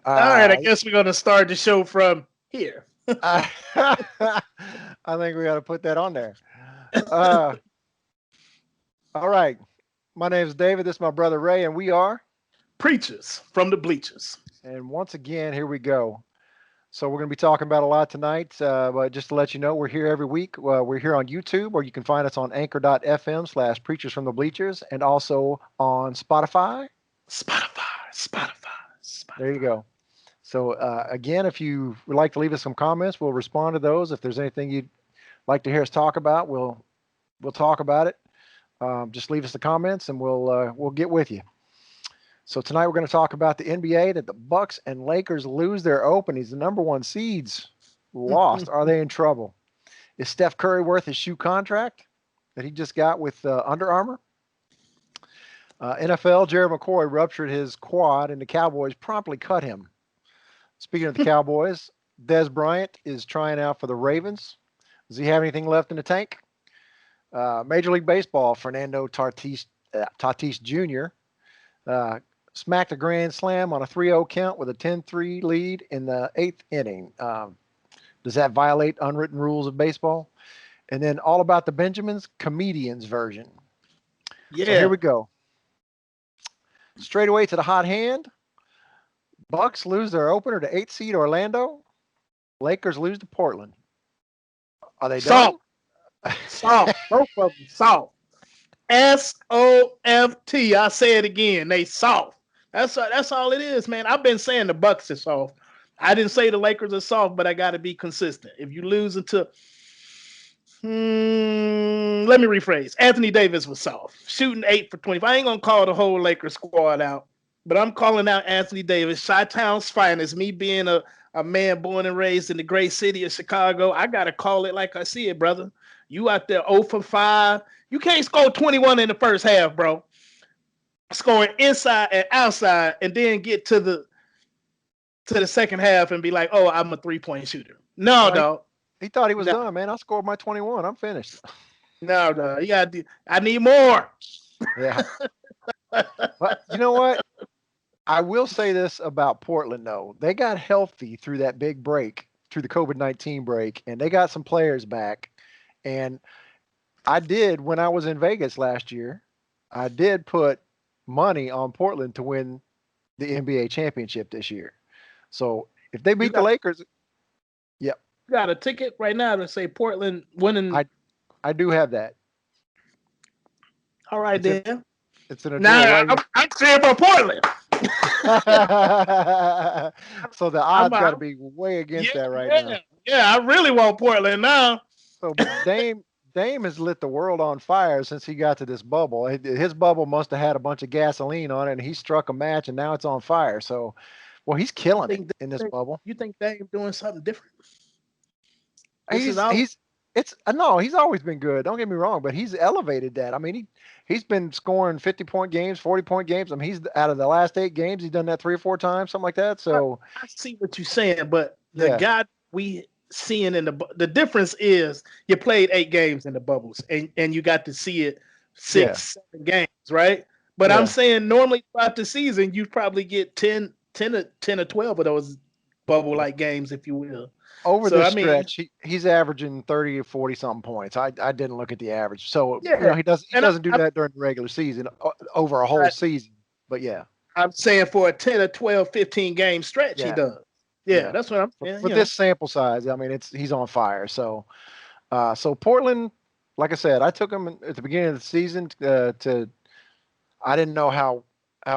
All right, I guess we're gonna start the show from here. I, I think we got to put that on there. Uh, all right. My name is David. This is my brother Ray, and we are. Preachers from the bleachers. And once again, here we go. So we're going to be talking about a lot tonight. But just to let you know, we're here every week. We're here on YouTube, or you can find us on anchor.fm/preachers from the bleachers, and also on Spotify. Spotify. There you go. So again, if you would like to leave us some comments, we'll respond to those. If there's anything you'd like to hear us talk about, we'll talk about it. Just leave us the comments, and we'll get with you. So tonight we're going to talk about the NBA, that the Bucks and Lakers lose their openings. The number one seeds lost. Are they in trouble? Is Steph Curry worth his shoe contract that he just got with Under Armour? NFL, Gerald McCoy ruptured his quad, and the Cowboys promptly cut him. Speaking of the Cowboys, Des Bryant is trying out for the Ravens. Does he have anything left in the tank? Major League Baseball, Fernando Tatis Jr. Smacked a grand slam on a 3-0 count with a 10-3 lead in the eighth inning. Does that violate unwritten rules of baseball? And then all about the Benjamins, comedians version. Yeah. So here we go. Straight away to the hot hand. Bucks lose their opener to 8th seed Orlando. Lakers lose to Portland. Are they done? Soft. Both of them soft. S-O-F-T. I say it again. They soft. That's all it is, man. I've been saying the Bucks are soft. I didn't say the Lakers are soft, but I got to be consistent. If you lose into, let me rephrase. Anthony Davis was soft, shooting 8 for 25. I ain't gonna call the whole Lakers squad out, but I'm calling out Anthony Davis, Chi-Town's finest. Me being a man born and raised in the great city of Chicago, I gotta call it like I see it, brother. You out there 0 for 5. You can't score 21 in the first half, bro. Scoring inside and outside, and then get to the second half and be like, "Oh, I'm a 3-point shooter." No, dog. He thought he was done, man. I scored my 21. I'm finished. No. You got. I need more. Yeah. But you know what? I will say this about Portland, though. They got healthy through that big break, through the COVID-19 break, and they got some players back. And I did, when I was in Vegas last year, I did put money on Portland to win the NBA championship this year. So if they beat the Lakers, yep. You got a ticket right now to say Portland winning. I do have that. All right, then. It's in a now I'm cheering for Portland. So the odds got to be way against that right now. Yeah, I really want Portland now. So Dame has lit the world on fire since he got to this bubble. His bubble must have had a bunch of gasoline on it, and he struck a match, and now it's on fire. So, well, he's killing it in this bubble. You think Dame doing something different? He's always been good. Don't get me wrong, but he's elevated that. I mean, he's been scoring 50-point games, 40-point games. I mean, he's out of the last 8 games, he's done that 3 or 4 times, something like that. So I see what you're saying, but the guy we seeing in the difference is you played 8 games in the bubbles and you got to see it 6, 7 games, right? But I'm saying normally throughout the season you probably get 10 or 12 of those bubble like games, if you will. Over the stretch, he's averaging 30 or 40 something points. I didn't look at the average, so he doesn't do that during the regular season over a whole season. But I'm saying for a 10 or 12, 15 game stretch, he does. Yeah, that's what I'm saying. With this sample size, I mean, he's on fire. So, Portland, like I said, I took him at the beginning of the season I didn't know how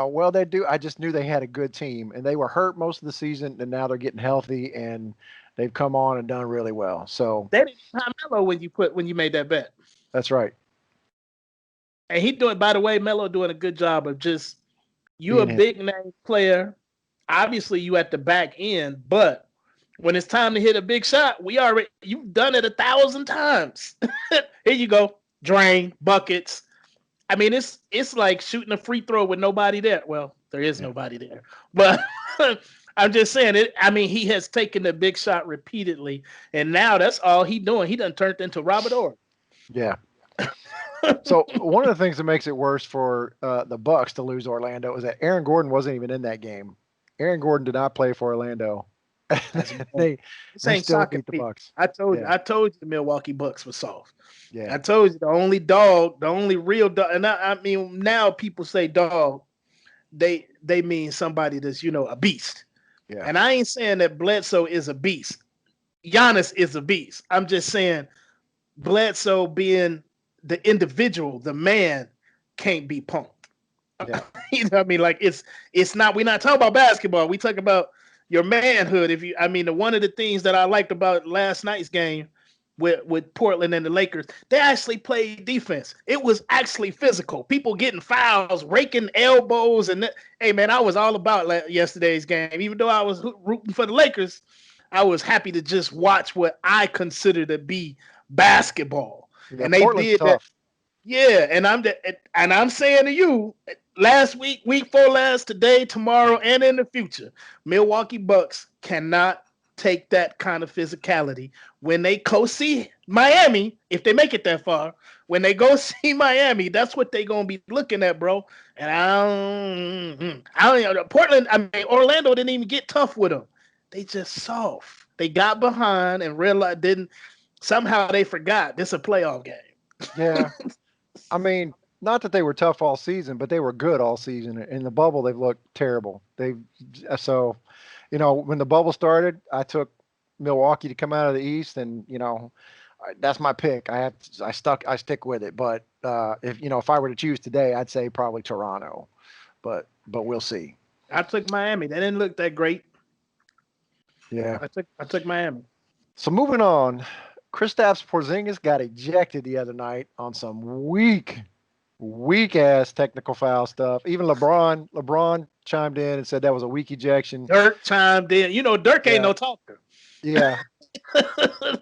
well they do. I just knew they had a good team, and they were hurt most of the season, and now they're getting healthy, and they've come on and done really well. So they didn't have Melo when you made that bet. That's right. And by the way, Melo doing a good job of just you a big name player. Obviously, you at the back end, but when it's time to hit a big shot, you've done it 1,000 times. Here you go, drain buckets. I mean, it's like shooting a free throw with nobody there. Well, there is nobody there, but I'm just saying it. I mean, he has taken the big shot repeatedly, and now that's all he doing. He done turned into Robert Orr. Yeah. So one of the things that makes it worse for the Bucks to lose Orlando is that Aaron Gordon wasn't even in that game. Aaron Gordon did not play for Orlando. they This they ain't still shocking beat the people. Bucks. I told you. Yeah. I told you the Milwaukee Bucks were soft. Yeah. I told you the only dog, the only real dog, and I mean now people say dog, they mean somebody that's a beast. Yeah. And I ain't saying that Bledsoe is a beast. Giannis is a beast. I'm just saying Bledsoe being the individual, the man, can't be punked. Yeah. You know what I mean? Like it's not. We're not talking about basketball. We talk about your manhood. I mean, one of the things that I liked about last night's game with Portland and the Lakers, they actually played defense. It was actually physical. People getting fouls, raking elbows, and hey man, I was all about yesterday's game. Even though I was rooting for the Lakers, I was happy to just watch what I consider to be basketball. Yeah. And they Portland's did that. tough. Yeah, and I'm saying to you, last week, week 4 last, today, tomorrow, and in the future, Milwaukee Bucks cannot take that kind of physicality when they go see Miami. If they make it that far, when they go see Miami, that's what they're gonna be looking at, bro. And I don't know. Portland, I mean Orlando didn't even get tough with them. They just soft. They got behind and realized didn't somehow they forgot this is a playoff game. Yeah. I mean, not that they were tough all season, but they were good all season. In the bubble, they've looked terrible. So, when the bubble started, I took Milwaukee to come out of the East, and that's my pick. I stick with it. But if I were to choose today, I'd say probably Toronto. But we'll see. I took Miami. They didn't look that great. Yeah. I took Miami. So moving on, Kristaps Porzingis got ejected the other night on some weak ass technical foul stuff. Even LeBron chimed in and said that was a weak ejection. Dirk chimed in. Dirk ain't no talker. Yeah.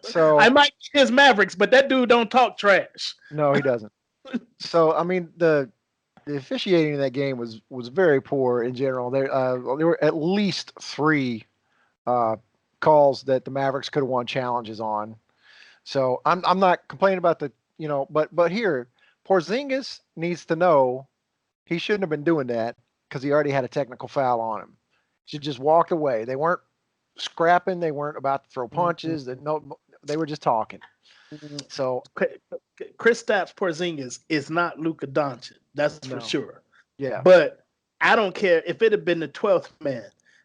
So I might be his Mavericks, but that dude don't talk trash. No, he doesn't. So I mean the officiating in that game was very poor in general. There were at least 3 calls that the Mavericks could have won challenges on. So I'm not complaining about but here Porzingis needs to know he shouldn't have been doing that because he already had a technical foul on him. He just walked away. They weren't scrapping. They weren't about to throw punches. They were just talking. So Kristaps Porzingis is not Luka Doncic. That's for sure. Yeah. But I don't care if it had been the 12th man.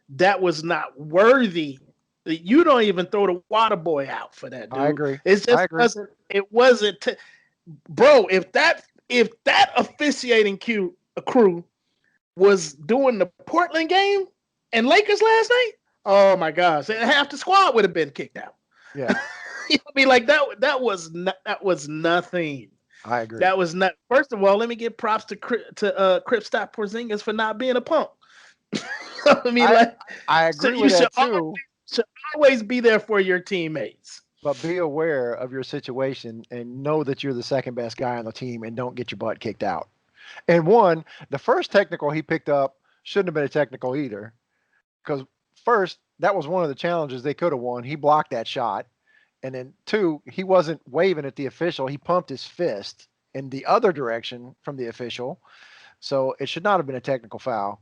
That was not worthy. You don't even throw the water boy out for that, dude. I agree. It just wasn't. It wasn't. Bro, if that officiating crew was doing the Portland game and Lakers last night, oh my gosh, half the squad would have been kicked out. Yeah. You know what I mean? Like that was nothing. I agree. That was not. First of all, let me give props to Kristaps Porzingis for not being a punk. I mean, I agree with that too. Should always be there for your teammates. But be aware of your situation and know that you're the second best guy on the team and don't get your butt kicked out. And the first technical he picked up shouldn't have been a technical either. Because first, that was one of the challenges they could have won. He blocked that shot. And then 2, he wasn't waving at the official. He pumped his fist in the other direction from the official. So it should not have been a technical foul.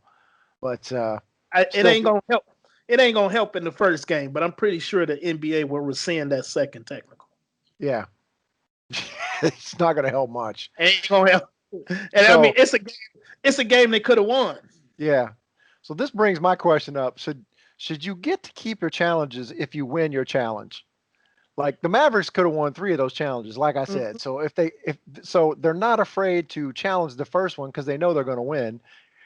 But it ain't going to help. It ain't going to help in the first game, but I'm pretty sure the NBA will rescind that second technical. Yeah. It's not going to help much. It ain't going to help. And I mean, it's a game they could have won. Yeah. So this brings my question up. Should you get to keep your challenges if you win your challenge? Like the Mavericks could have won 3 of those challenges, like I said. Mm-hmm. So they're not afraid to challenge the first one because they know they're going to win.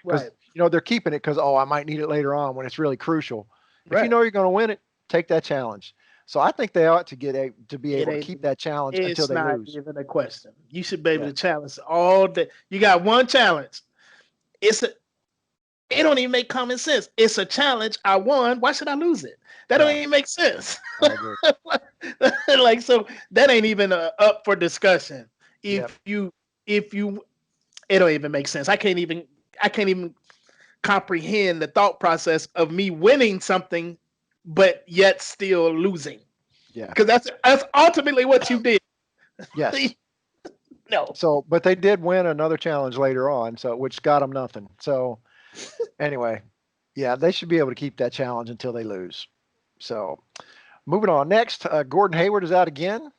Because they're keeping it because I might need it later on when it's really crucial. If you know you're going to win it, take that challenge. So I think they ought to be able to keep that challenge until they lose. It's not even a question. You should be able to challenge all day. You got one challenge. It don't even make common sense. It's a challenge. I won. Why should I lose it? That don't even make sense. I agree. Like, so that ain't even up for discussion. It don't even make sense. I can't even comprehend the thought process of me winning something, but yet still losing. Yeah. Because that's ultimately what you did. Yes. No. So, but they did win another challenge later on, which got them nothing. So, anyway, Yeah, they should be able to keep that challenge until they lose. So, moving on. Next, Gordon Hayward is out again.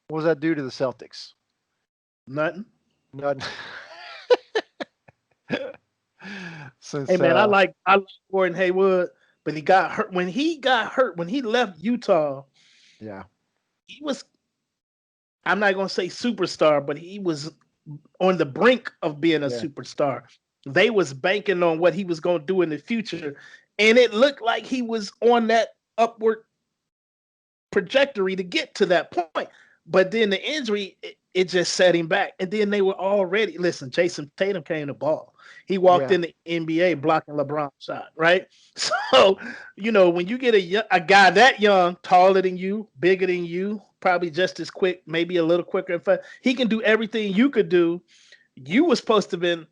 What does that do to the Celtics? Nothing. Nothing. Since Hey man, I like Gordon Hayward, but he got hurt. When he got hurt, when he left Utah, yeah, he was, I'm not gonna say superstar, but he was on the brink of being a yeah, superstar. They was banking on what he was gonna do in the future, and it looked like he was on that upward trajectory to get to that point. But then the injury, it just set him back. And then they were already, listen, Jason Tatum came to ball. He walked yeah, in the NBA blocking LeBron's shot, right? So, when you get a guy that young, taller than you, bigger than you, probably just as quick, maybe a little quicker, he can do everything you could do. You were supposed to have been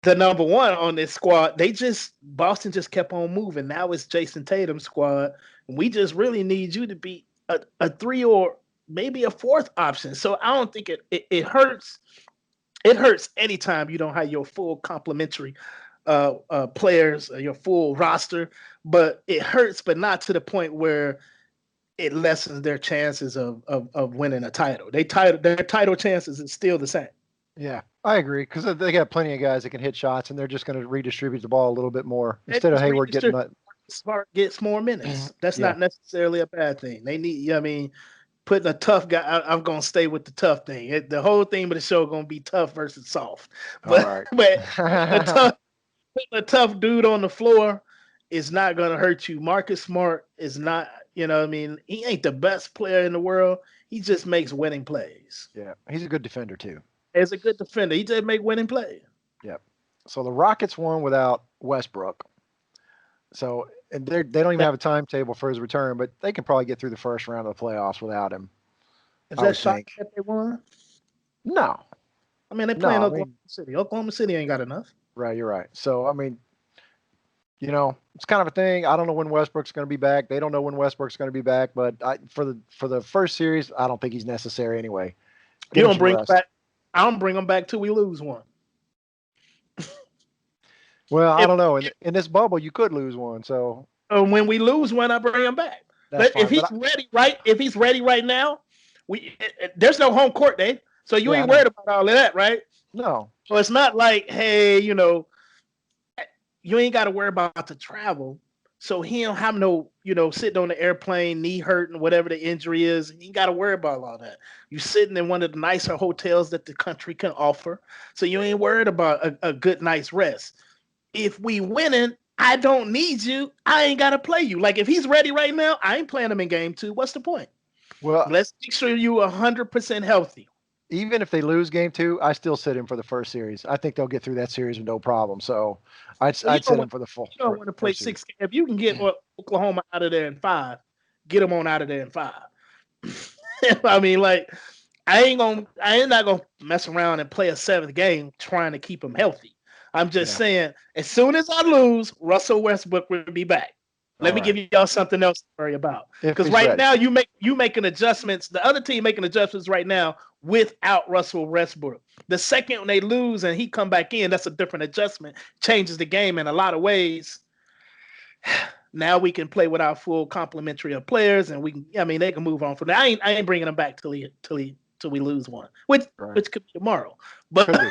the number one on this squad. Boston just kept on moving. Now it's Jason Tatum's squad. We just really need you to be a three or maybe a fourth option. So I don't think it hurts. It hurts anytime you don't have your full complementary players, your full roster. But it hurts, but not to the point where it lessens their chances of winning a title. Their title chances is still the same. yeah. I agree because they got plenty of guys that can hit shots, and they're just going to redistribute the ball a little bit more They instead of just Hayward getting redistribute. that. Smart gets more minutes. That's Yeah, not necessarily a bad thing. They need, I mean, putting a tough guy. I'm gonna stay with the tough thing. The whole theme of the show gonna be tough versus soft. all But right. but putting a tough dude on the floor is not gonna hurt you. Marcus Smart is not. What I mean, he ain't the best player in the world. He just makes winning plays. Yeah, he's a good defender too. As a good defender, he just make winning plays. Yep. So the Rockets won without Westbrook. So and they don't even have a timetable for his return, but they can probably get through the first round of the playoffs without him. Is I that would shocking think. that they won? No, I mean, they no. playing I Oklahoma mean, City. Oklahoma City ain't got enough. right. You're right. So I mean, it's kind of a thing. I don't know when Westbrook's going to be back. They don't know when Westbrook's going to be back. But for the first series, I don't think he's necessary anyway. You Get him don't some bring him rest. back. I don't bring him back till we lose one. Well, I If don't know. In this bubble, you could lose one. So when we lose one, I bring him back. that's But if fine. But he's ready, right? If he's ready right now, there's no home court day, so you yeah, I ain't know. worried about all of that, right? No. So it's not like, hey, you ain't got to worry about the travel. So he don't have no, sitting on the airplane, knee hurting, whatever the injury is. You ain't got to worry about all that. You sitting in one of the nicer hotels that the country can offer. So you ain't worried about a good night's rest. If we winning, I don't need you. I ain't got to play you. Like if he's ready right now, I ain't playing him in game 2. What's the point? Well, Let's make sure you 100% healthy. even if they lose game 2, I still sit him for the first series. I think they'll get through that series with no problem. So Well, I'd sit him for the full you don't want to play first series. 6. If you can get Oklahoma out of there in 5, get them on out of there in 5. I mean, like I ain't not gonna mess around and play a 7th game trying to keep them healthy. I'm just Yeah. saying, as soon as I lose, Russell Westbrook will be back. All Let me right. give y'all something else to worry about. If Because he's right ready. now you making adjustments. The other team making adjustments right now without Russell Westbrook. The second when they lose and he come back in, that's a different adjustment. Changes the game in a lot of ways. Now we can play with our full complementary of players, and they can move on from that. I ain't bringing them back till we lose one, which Right. which could be tomorrow. But Could be.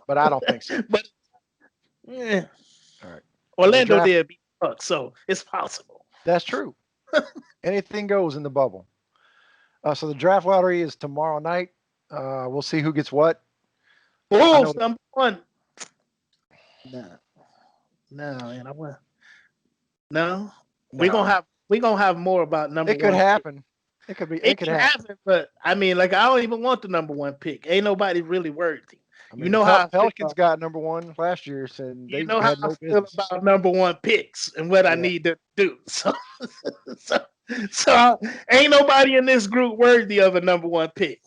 But I don't think so. but yeah, All right. So the Orlando draft did beat the Bucks, so it's possible. that's true. Anything goes in the bubble. So the draft lottery is tomorrow night. We'll see who gets what. I know Bulls number one. No, no, and I want no. no. We gonna have more about number It could one. happen. It could be it It could can happen. happen, but I mean, like I don't even want the number one pick. Ain't nobody really worthy. I You mean, the know how I Pelicans feel. got number 1 last year, and You they know how had I no feel business. about number one picks and what I Yeah. need to do. So, so ain't nobody in this group worthy of a number one pick.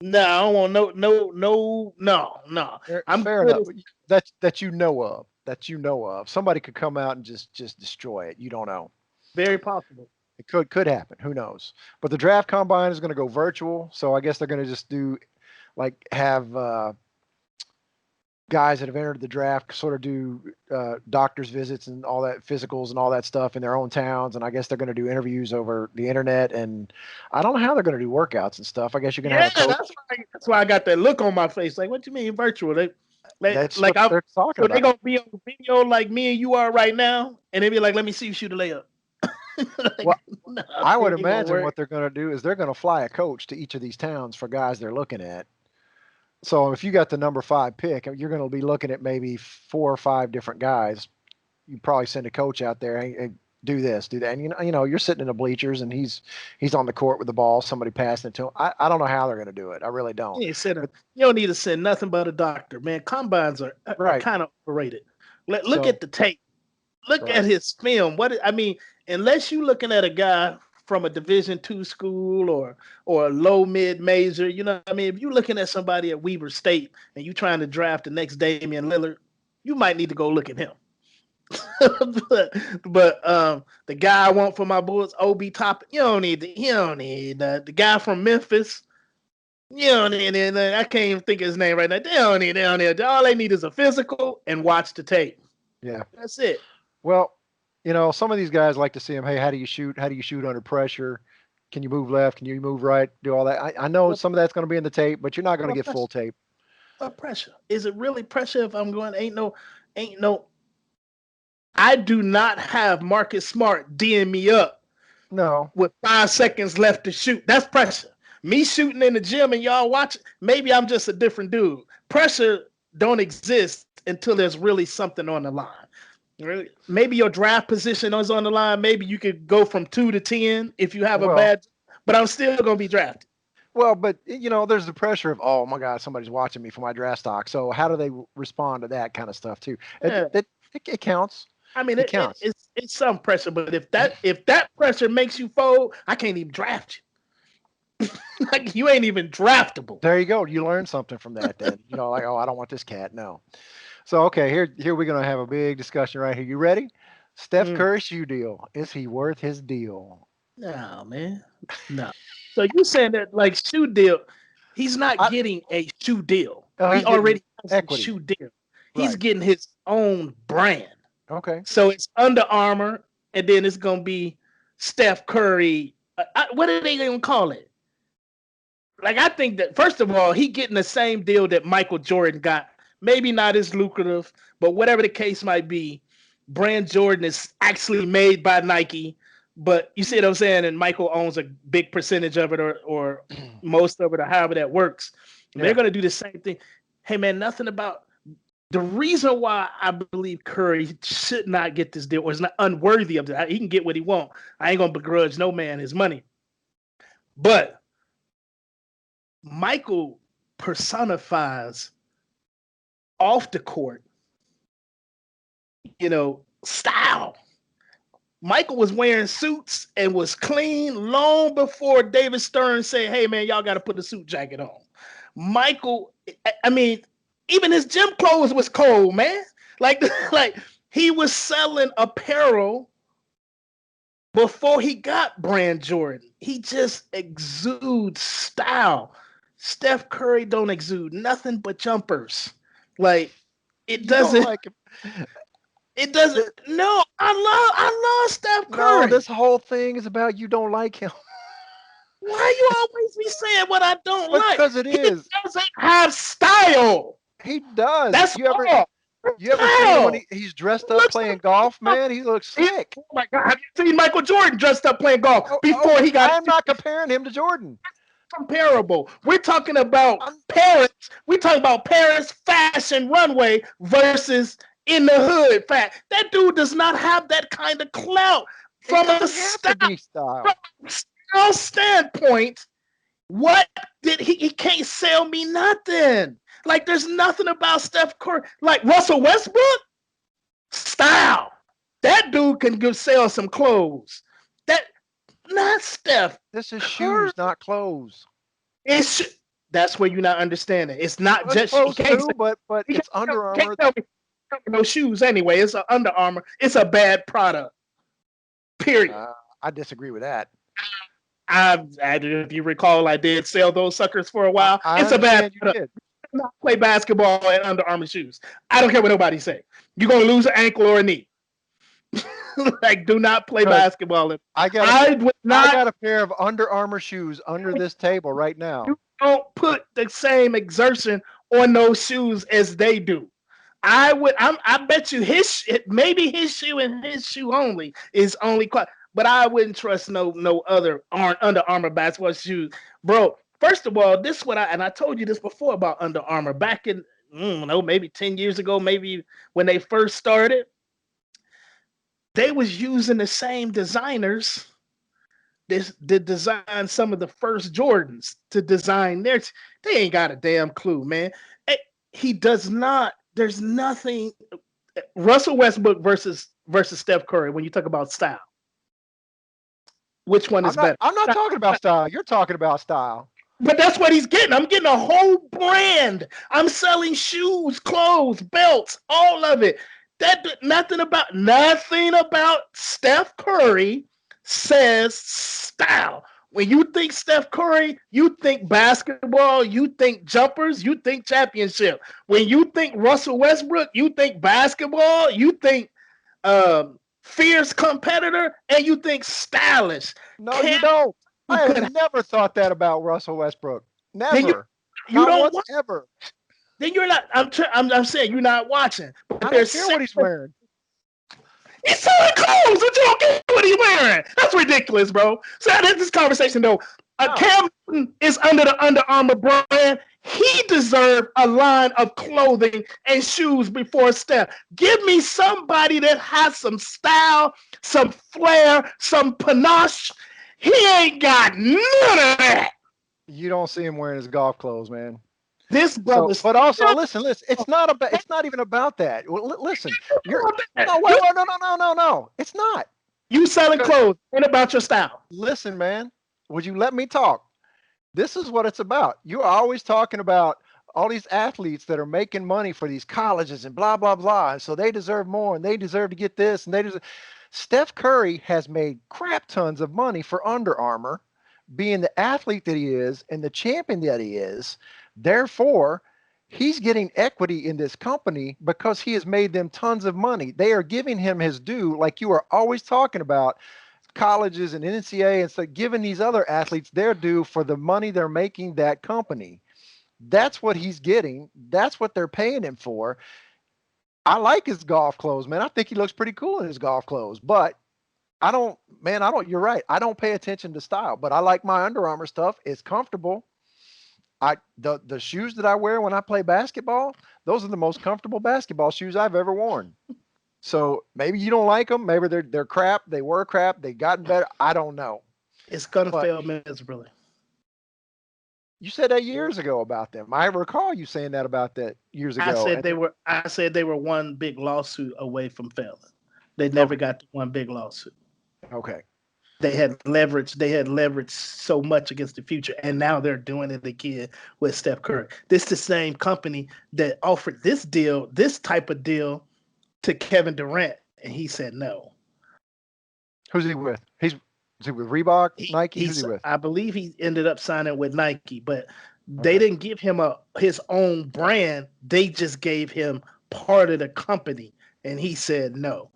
No, I don't want no. I'm Fair good enough. as That you know of. That you know of. Somebody could come out and just destroy it. You don't know. very possible. It could happen. Who knows? But the draft combine is going to go virtual, so I guess they're going to just do like have guys that have entered the draft sort of do doctor's visits and all that, physicals and all that stuff in their own towns, and I guess they're going to do interviews over the internet, and I don't know how they're going to do workouts and stuff. I guess you're going to have a coach. That's why I got that look on my face. Like, what you mean virtual? That's what they're talking so about. they gonna be on video like me and you are right now, and they be like, "Let me see you shoot a layup." Like, Well, no, I would imagine what they're going to do is they're going to fly a coach to each of these towns for guys they're looking at. So if you got the number 5 pick, you're going to be looking at maybe 4 or 5 different guys. You probably send a coach out there and do this, do that. And you're sitting in the bleachers and he's on the court with the ball, somebody passing it to him. I don't know how they're going to do it. I really don't. You don't need to send nothing but a doctor, man. Combines are kind of overrated. Look at the tape. Look at his film. Unless you're looking at a guy from a Division II school or a low mid major, if you're looking at somebody at Weber State and you're trying to draft the next Damian Lillard, you might need to go look at him. but the guy I want for my Bulls, Obi Toppin, you don't need the guy from Memphis. You don't need I can't even think of his name right now. They don't need. All they need is a physical and watch the tape. Yeah, that's it. Well, some of these guys like to see them. Hey, how do you shoot? How do you shoot under pressure? Can you move left? Can you move right? Do all that. I know some of that's going to be in the tape, but you're not going to get full tape. What pressure? Is it really pressure if I'm going? Ain't no. I do not have Marcus Smart DM me up. No. With 5 seconds left to shoot. That's pressure. Me shooting in the gym and y'all watching, maybe I'm just a different dude. Pressure don't exist until there's really something on the line. Maybe your draft position is on the line. Maybe you could go from 2 to 10 if you have a bad, but I'm still going to be drafted. Well, but there's the pressure of, oh my God, somebody's watching me for my draft stock. So how do they respond to that kind of stuff too? It counts. It counts. It's some pressure, but if that pressure makes you fold, I can't even draft you. Like, you ain't even draftable. There you go. You learn something from that then. Like, oh, I don't want this cat. No. So, okay, here we're going to have a big discussion right here. You ready? Steph Curry shoe deal. Is he worth his deal? No, man. No. So you saying that like shoe deal, he's not getting a shoe deal. He already has equity. A shoe deal. He's getting his own brand. Okay. So it's Under Armour, and then it's going to be Steph Curry. What are they going to call it? Like, I think that, first of all, he getting the same deal that Michael Jordan got. Maybe not as lucrative, but whatever the case might be, brand Jordan is actually made by Nike. But you see what I'm saying? And Michael owns a big percentage of it or most of it or however that works. Yeah. They're going to do the same thing. Hey, man, nothing about the reason why I believe Curry should not get this deal or is not unworthy of that. He can get what he wants. I ain't going to begrudge no man his money. But Michael personifies off the court, style. Michael was wearing suits and was clean long before David Stern said, hey, man, y'all got to put a suit jacket on. Michael, even his gym clothes was cold, man. Like he was selling apparel before he got brand Jordan. He just exudes style. Steph Curry don't exude nothing but jumpers. Like, it doesn't. It doesn't. No, I love Steph Curry. No, this whole thing is about you don't like him. Why you always be saying what I don't like? Because it is. He doesn't have style. He does. That's you ever see him when he's dressed up playing golf, man? He looks sick. Oh my God! Have you seen Michael Jordan dressed up playing golf before he got? I'm not comparing him to Jordan. Comparable. We're talking about Paris. We're talking about Paris fashion runway versus in the hood fact. That dude does not have that kind of clout from a style standpoint. What did he can't sell me nothing. Like, there's nothing about Steph Curry. Like Russell Westbrook style. That dude can sell some clothes. Not Steph. This is shoes, not clothes. That's where you're not understanding. It's not just clothes too, but it's Under Armour. Can't tell me no shoes anyway. It's an Under Armour. It's a bad product. Period. I disagree with that. If you recall, I did sell those suckers for a while. It's a bad product. not play basketball in Under Armour shoes. I don't care what nobody say. You're gonna lose an ankle or a knee. Like, do not play basketball. I got a pair of Under Armour shoes under this table right now. You don't put the same exertion on those shoes as they do. I bet you maybe his shoe and his shoe only is only quite. But I wouldn't trust no other Under Armour basketball shoes, bro. First of all, this is what I told you this before about Under Armour back in maybe 10 years ago, maybe when they first started. They was using the same designers that designed some of the first Jordans to design theirs. They ain't got a damn clue, man. He does not. There's nothing. Russell Westbrook versus Steph Curry. When you talk about style, which one is better? I'm not talking about style. You're talking about style. But that's what he's getting. I'm getting a whole brand. I'm selling shoes, clothes, belts, all of it. Nothing about Steph Curry says style. When you think Steph Curry, you think basketball, you think jumpers, you think championship. When you think Russell Westbrook, you think basketball, you think fierce competitor, and you think stylish. No, you don't. I have never thought that about Russell Westbrook. Never. You don't ever. Then you're not. I'm saying you're not watching. But I don't care what he's wearing. He's selling clothes, but you don't care what he's wearing. That's ridiculous, bro. So this conversation, though, Cam Newton is under the Under Armour brand. He deserved a line of clothing and shoes before Steph. Give me somebody that has some style, some flair, some panache. He ain't got none of that. You don't see him wearing his golf clothes, man. This brother, but also listen. It's not even about that. Listen, no. It's not. You selling clothes ain't about your style. Listen, man. Would you let me talk? This is what it's about. You're always talking about all these athletes that are making money for these colleges and blah blah blah, and so they deserve more and they deserve to get this and they deserve. Steph Curry has made crap tons of money for Under Armour, being the athlete that he is and the champion that he is. Therefore, he's getting equity in this company because he has made them tons of money. They are giving him his due, like you are always talking about colleges and NCAA, and so giving these other athletes their due for the money they're making that company. That's what he's getting. That's what they're paying him for. I like his golf clothes, man. I think he looks pretty cool in his golf clothes, but you're right. I don't pay attention to style, but I like my Under Armour stuff. It's comfortable. The shoes that I wear when I play basketball, those are the most comfortable basketball shoes I've ever worn. So maybe you don't like them. Maybe they're crap. They were crap. They've gotten better. I don't know. It's gonna fail miserably. You said that years ago about them. I recall you saying that about that years ago. I said they were one big lawsuit away from failing. They never got to one big lawsuit. Okay. They had leverage so much against the future, and now they're doing it again with Steph Curry. This is the same company that offered this type of deal to Kevin Durant, and he said no. Who's he with? Is he with Reebok, Nike? Who's he with? I believe he ended up signing with Nike, but they didn't give him his own brand. They just gave him part of the company, and he said no.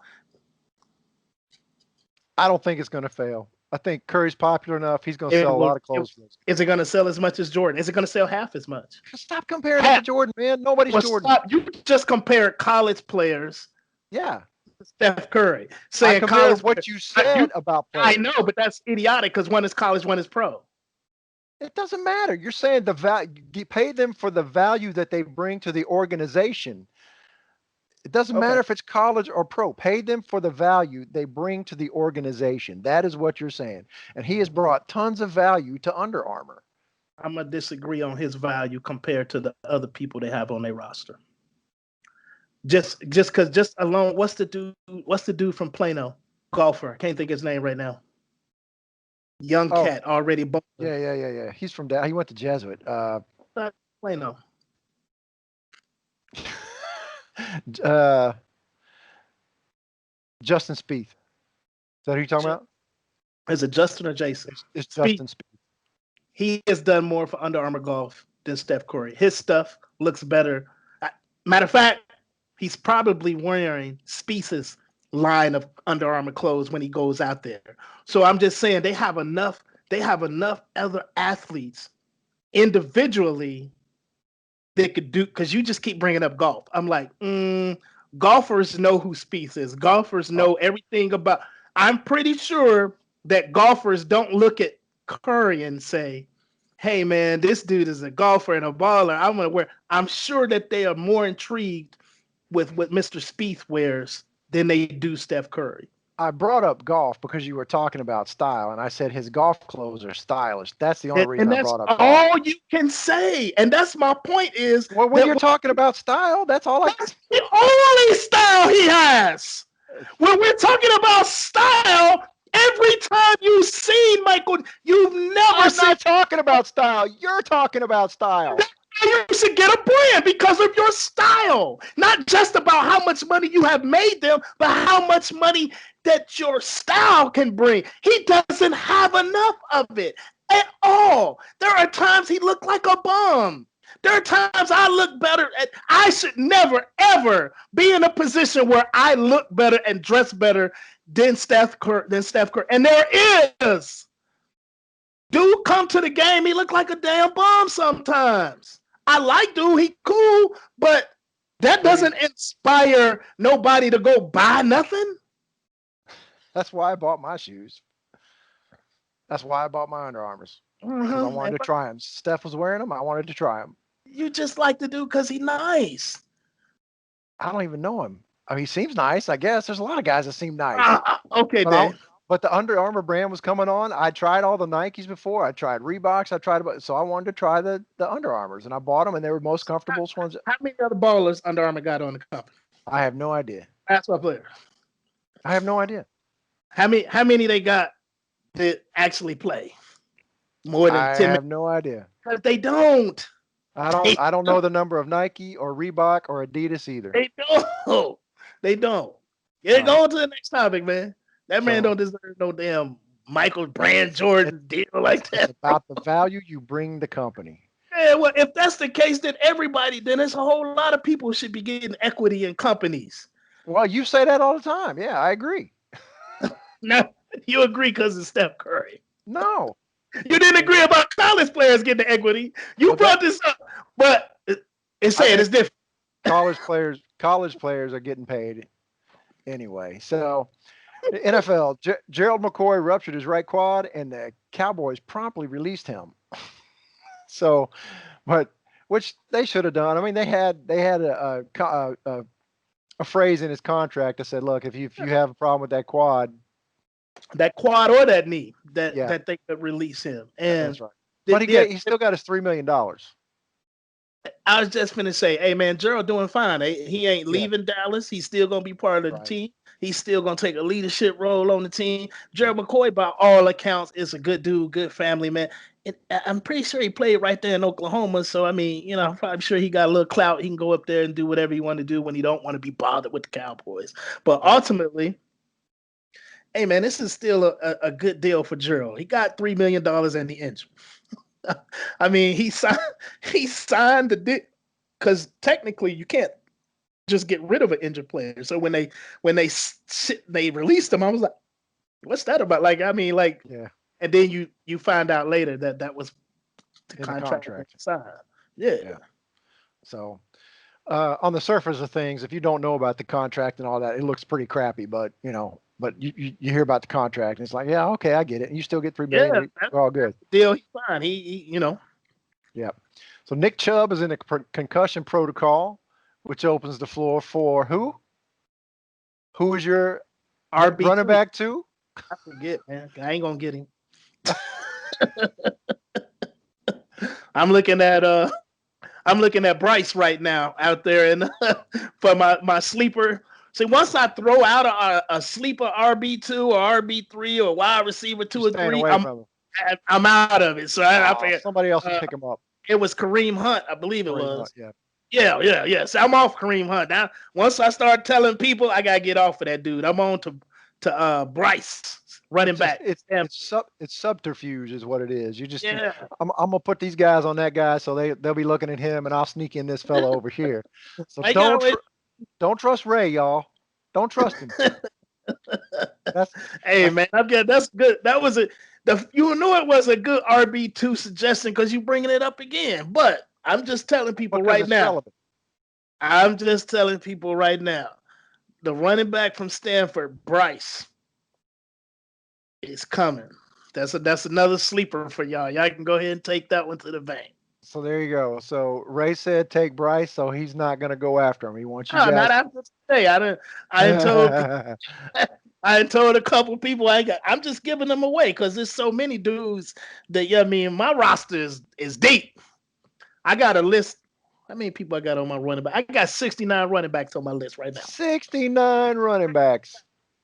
I don't think it's going to fail. I think Curry's popular enough. He's going to sell a lot of clothes. Is it going to sell as much as Jordan? Is it going to sell half as much? Stop comparing it to Jordan, man. Nobody's Jordan. You just compare college players. Yeah. Steph Curry. Saying college what you said about players. I know, but that's idiotic because one is college, one is pro. It doesn't matter. You're saying the value. You pay them for the value that they bring to the organization. It doesn't matter if it's college or pro. Pay them for the value they bring to the organization. That is what you're saying. And he has brought tons of value to Under Armour. I'm going to disagree on his value compared to the other people they have on their roster. Just alone, what's the dude from Plano? Golfer. I can't think his name right now. Young cat already. Yeah. He's from down. He went to Jesuit. Plano. Justin Spieth. Is that who you're talking about? Is it Justin or Jason? It's Justin Spieth. He has done more for Under Armour Golf than Steph Curry. His stuff looks better. Matter of fact, he's probably wearing Spieth's line of Under Armour clothes when he goes out there. So I'm just saying they have enough other athletes individually that could do, because you just keep bringing up golf. I'm like, golfers know who Spieth is. Golfers know everything about. I'm pretty sure that golfers don't look at Curry and say, hey man, this dude is a golfer and a baller. I'm gonna wear. I'm sure that they are more intrigued with what Mr. Spieth wears than they do Steph Curry. I brought up golf because you were talking about style, and I said his golf clothes are stylish. That's the only reason I brought up golf. All you can say, and that's my point. Is well, when you're talking about style, that's all. That's the only style he has. When we're talking about style, every time you've seen Michael, you've never seen. I'm not talking about style. You're talking about style. You should get a brand because of your style. Not just about how much money you have made them, but how much money that your style can bring. He doesn't have enough of it at all. There are times he looked like a bum. There are times I look better. I should never, ever be in a position where I look better and dress better than Steph Curry. And there is. Dude come to the game, he look like a damn bum sometimes. I like dude, he cool, but that doesn't inspire nobody to go buy nothing. That's why I bought my shoes. That's why I bought my Under Armours. I wanted to try them. Steph was wearing them. I wanted to try them. You just like the dude because he's nice. I don't even know him. I mean, he seems nice, I guess. There's a lot of guys that seem nice. Okay, Dave. But the Under Armour brand was coming on. I tried all the Nikes before. I tried Reeboks. So I wanted to try the Under Armours, and I bought them, and they were most comfortable ones. How many other ballers Under Armour got on the company? I have no idea. Basketball player. I have no idea. How many they got that actually play? More than 10. I have no idea. Because they don't. I don't know the number of Nike or Reebok or Adidas either. They don't. They don't. Yeah, go on to the next topic, man. That man don't deserve no damn Michael Brand Jordan deal like that. It's about the value you bring the company. Yeah, well, if that's the case, then there's a whole lot of people should be getting equity in companies. Well, you say that all the time. Yeah, I agree. No, you agree because of Steph Curry. No. You didn't agree about college players getting the equity. You brought this up, but it's different. College players are getting paid anyway. So, the NFL, Gerald McCoy ruptured his right quad, and the Cowboys promptly released him. So, which they should have done. I mean, they had a phrase in his contract that said, "Look, if you have a problem with that quad or that knee, that they could release him." And that's right. But he still got his $3 million. I was just finna say, hey man, Gerald doing fine. He ain't leaving Dallas. He's still gonna be part of the team. He's still gonna take a leadership role on the team. Gerald McCoy, by all accounts, is a good dude, good family man. I'm pretty sure he played right there in Oklahoma. So I mean, I'm probably sure he got a little clout. He can go up there and do whatever he want to do when he don't want to be bothered with the Cowboys. But ultimately, hey man, this is still a good deal for Gerald. He got $3 million and he injured. I mean, he signed the deal because technically you can't just get rid of an injured player. So when they released him, I was like, what's that about? Like, I mean, like, yeah. And then you find out later that was the contract signed. Yeah. So on the surface of things, if you don't know about the contract and all that, it looks pretty crappy, but But you hear about the contract, and it's like, yeah, okay, I get it. And you still get $3 million. We're all good. Deal, he's fine. He. Yeah. So Nick Chubb is in a concussion protocol, which opens the floor for who? Who is your RB running back to? I forget, man. I ain't gonna get him. I'm looking at Bryce right now out there, and for my sleeper. See, once I throw out a sleeper RB2 or RB3 or wide receiver 2 or 3, I'm out of it. So I figured somebody else will pick him up. It was Kareem Hunt, I believe it was. Yeah. So I'm off Kareem Hunt. Now, once I start telling people, I gotta get off of that dude. I'm on to to Bryce, running back. It's subterfuge is what it is. You just Yeah. I'm gonna put these guys on that guy so they'll be looking at him, and I'll sneak in this fellow over here. So don't trust Ray, y'all. Don't trust him. Hey man, that's good. That was you knew it was a good RB2 suggestion because you bringing it up again. But I'm just telling people right now. Relevant. I'm just telling people right now. The running back from Stanford, Bryce, is coming. That's another sleeper for y'all. Y'all can go ahead and take that one to the bank. So there you go. So Ray said take Bryce, so he's not going to go after him. He wants you guys. Not after today. I told a couple people I'm just giving them away because there's so many dudes that my roster is deep. I got a list. How many people I got on my running back? I got 69 running backs on my list right now. 69 running backs.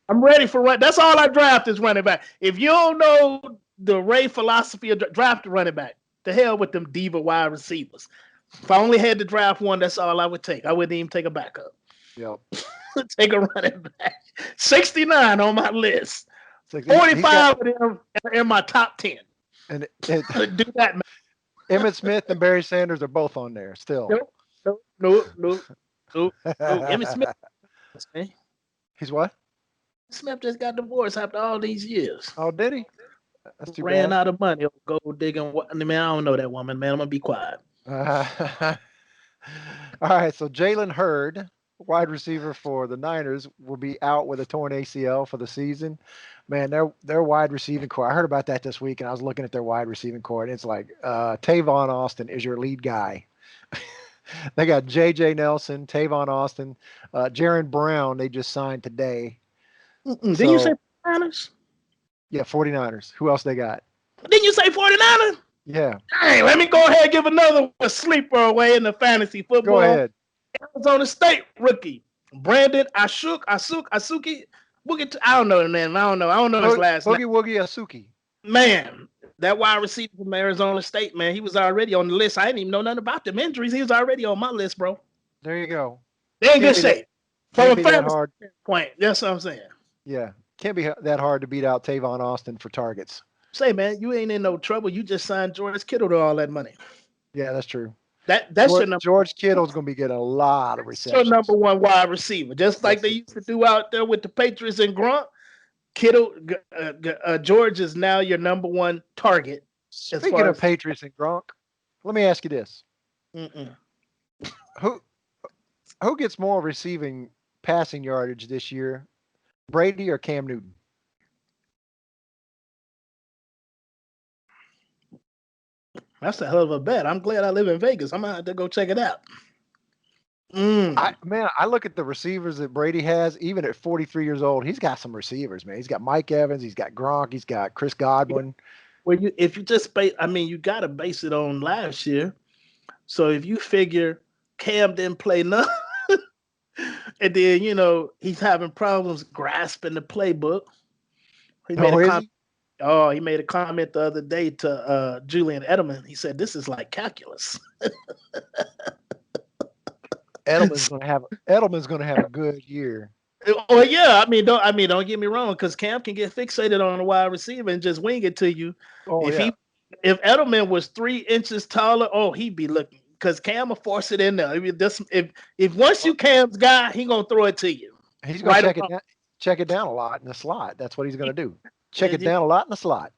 I'm ready for run. That's all I draft is running back. If you don't know the Ray philosophy of draft a running back, the hell with them diva wide receivers. If I only had to draft one, that's all I would take. I wouldn't even take a backup. Yep. Take a running back. 69 on my list. 45 of them are in my top 10. And do that, man. Emmitt Smith and Barry Sanders are both on there still. No. Emmitt Smith. He's what? Smith just got divorced after all these years. Oh, did he? That's too Ran bad. out of money. Gold digging. Man, I don't know that woman, man. I'm going to be quiet. All right. So Jalen Hurd, wide receiver for the Niners, will be out with a torn ACL for the season. Man, their wide receiving core. I heard about that this week, and I was looking at their wide receiving core, and it's like Tavon Austin is your lead guy. They got J.J. Nelson, Tavon Austin, Jaron Brown. They just signed today. Didn't you say 49ers? Yeah, 49ers. Who else they got? Didn't you say 49ers? Yeah. Hey, let me go ahead and give another sleeper away in the fantasy football. Go ahead. Arizona State rookie Brandon Asuki. I don't know the name. I don't know his last name. Woogie Asuki. Man, that wide receiver from Arizona State, man, he was already on the list. I didn't even know nothing about them injuries. He was already on my list, bro. There you go. They in good shape. From a fantasy point, that's what I'm saying. Yeah, can't be that hard to beat out Tavon Austin for targets. Say, man, you ain't in no trouble. You just signed George Kittle to all that money. Yeah, that's true. That's your number. George Kittle's going to be getting a lot of receptions. Your number one wide receiver, just like they used to do out there with the Patriots and Gronk. Kittle, George is now your number one target. Speaking of Patriots and Gronk, let me ask you this: Who gets more receiving passing yardage this year, Brady or Cam Newton? That's a hell of a bet. I'm glad I live in Vegas. I'm gonna have to go check it out. I look at the receivers that Brady has. Even at 43 years old, he's got some receivers, man. He's got Mike Evans, he's got Gronk, he's got Chris Godwin. Well, if you just you got to base it on last year. So if you figure Cam didn't play none, and then he's having problems grasping the playbook. He made a comment the other day to Julian Edelman. He said, "This is like calculus." Edelman's gonna have a good year. Oh yeah, don't get me wrong, because Cam can get fixated on a wide receiver and just wing it to you. If Edelman was 3 inches taller, he'd be looking, because Cam will force it in there. If once you Cam's guy, he gonna throw it to you. He's gonna check it down a lot in the slot. That's what he's gonna do. Check it down a lot in the slot.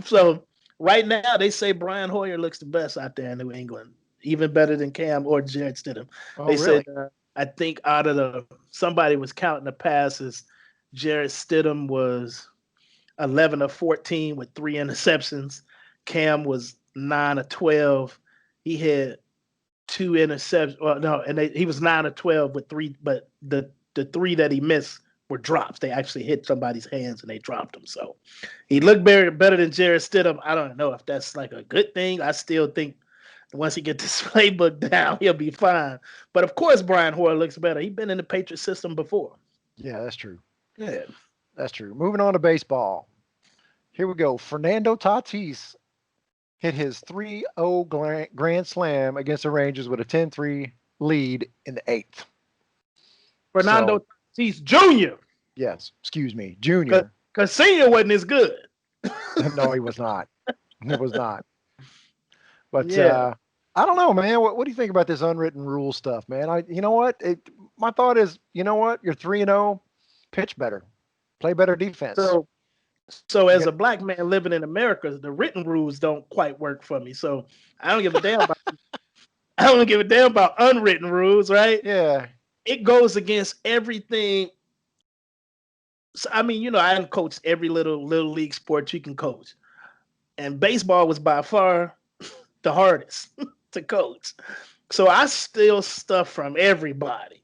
So right now they say Brian Hoyer looks the best out there in New England. Even better than Cam or Jarrett Stidham. They said, I think out of somebody was counting the passes, Jarrett Stidham was 11 of 14 with 3 interceptions. Cam was 9 of 12. He had 2 interceptions. Well, no, and he was 9 of 12 with 3, but the 3 that he missed were drops. They actually hit somebody's hands and they dropped them. So he looked better than Jarrett Stidham. I don't know if that's like a good thing. I still think once he gets this playbook down, he'll be fine. But of course, Brian Hoyer looks better. He's been in the Patriot system before. Yeah, that's true. Yeah, that's true. Moving on to baseball. Here we go. Fernando Tatis hit his 3-0 grand slam against the Rangers with a 10-3 lead in the 8th. Fernando Tatis Jr. Yes, excuse me, junior. Because senior wasn't as good. No, he was not. He was not. But Yeah. I don't know, man. What do you think about this unwritten rule stuff, man? You know what? My thought is, you know what? You're 3-0, pitch better, play better defense. So You as get, a black man living in America, the written rules don't quite work for me. So I don't give a damn about I don't give a damn about unwritten rules, right? yeah, It goes against everything. So, I mean, I didn't coach every little league sport you can coach. And baseball was by far the hardest to coach. So I steal stuff from everybody.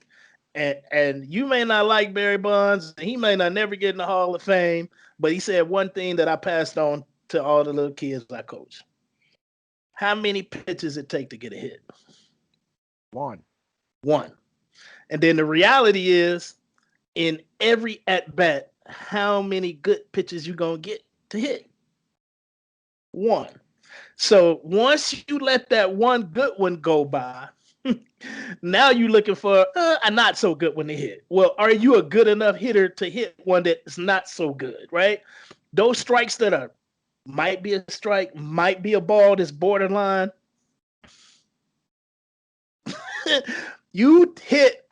And you may not like Barry Bonds, he may not never get in the Hall of Fame, but he said one thing that I passed on to all the little kids I coach. How many pitches it take to get a hit? one. And then the reality is, in every at bat, how many good pitches you gonna get to hit? One. So once you let that one good one go by, now you're looking for a not so good one to hit. Well, are you a good enough hitter to hit one that's not so good, right? Those strikes that are might be a strike, might be a ball that's borderline. You hit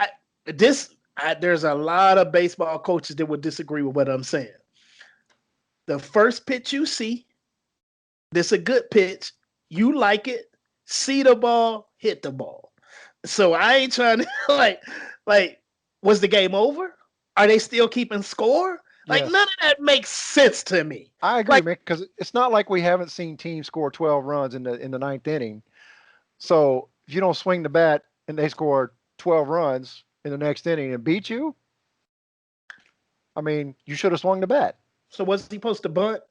this. There's a lot of baseball coaches that would disagree with what I'm saying. The first pitch you see, this a good pitch. You like it, see the ball, hit the ball. So I ain't trying to like, was the game over? Are they still keeping score? Like, none Yes, of that makes sense to me. I agree, Like, man. Because it's not like we haven't seen teams score 12 runs in the ninth inning. So if you don't swing the bat and they score 12 runs in the next inning and beat you, I mean, you should have swung the bat. so was he supposed to bunt?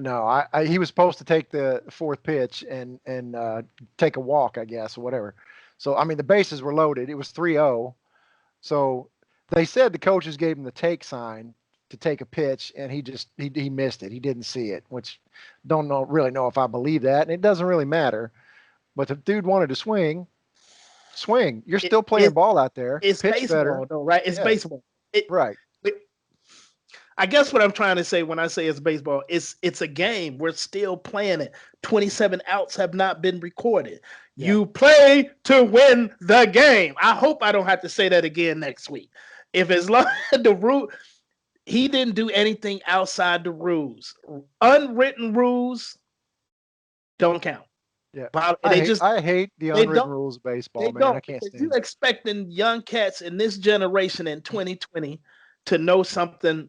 No, he was supposed to take the fourth pitch and take a walk, I guess, or whatever. So I mean, the bases were loaded. It was 3-0. So they said the coaches gave him the take sign to take a pitch, and he missed it. He didn't see it, which really know if I believe that, and it doesn't really matter. But the dude wanted to swing. Swing. You're still playing ball out there. It's Pitch baseball, better. though, right? It's Yeah, baseball. right. I guess what I'm trying to say when I say it's baseball, it's a game. We're still playing it. 27 outs have not been recorded. Yeah. You play to win the game. I hope I don't have to say that again next week. If as long as the rule, he didn't do anything outside the rules. Unwritten rules don't count. Yeah. They just I hate the they unwritten don't rules of baseball, they man. I don't can't because you stand it. expecting young cats in this generation in 2020 to know something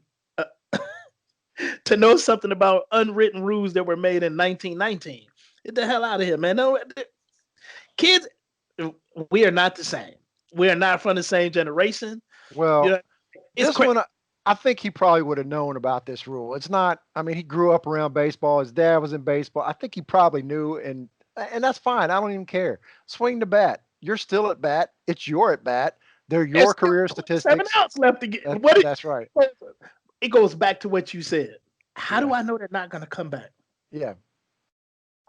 to know something about unwritten rules that were made in 1919. Get the hell out of here, man. No, kids, we are not the same. We are not from the same generation. You Well, know, it's this crazy. one, I think he probably would have known about this rule. It's not. I mean, he grew up around baseball. His dad was in baseball. I think he probably knew, and that's fine. I don't even care. Swing the bat. You're still at bat. It's your at bat. They're There's your still career 27 statistics. outs left to get. What That's right. it goes back to what you said. How do Yeah. I know they're not going to come back? Yeah.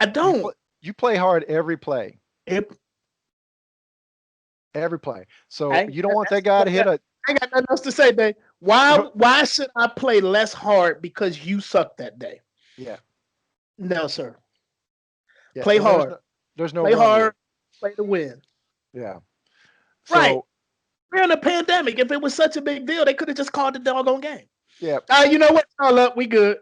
I don't. You play hard every play. It, Every play. So I, you don't want that guy to hit a. I got nothing else to say, Dave. Why should I play less hard because you suck that day? Yeah. No, sir. Yeah. Play And hard. there's no Play run hard. rule. Play to win. Yeah. Right. So We're in a pandemic. If it was such a big deal, they could have just called the doggone game. yeah. You know what? All up, we good.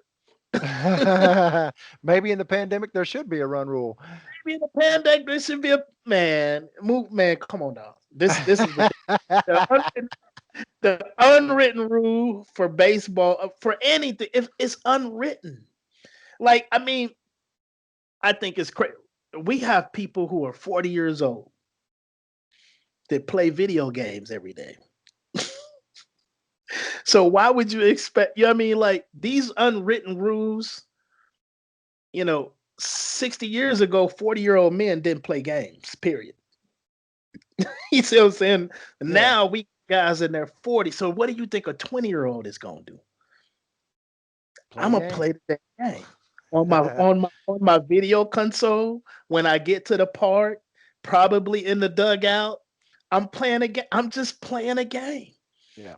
Maybe in the pandemic there should be a run rule. Maybe in the pandemic, there should be a man. Move, man. Come on now. This is the unwritten rule for baseball for anything. If it's unwritten, like I mean, I think it's crazy. We have people who are 40 years old that play video games every day. So why would you expect, you know what I mean? Like these unwritten rules, 60 years ago, 40-year-old men didn't play games, period. You see what I'm saying? Yeah. Now we guys in their 40s. So what do you think a 20-year-old is gonna do? I'm gonna play the game on my video console when I get to the park, probably in the dugout. I'm playing a game. I'm just playing a game. Yeah.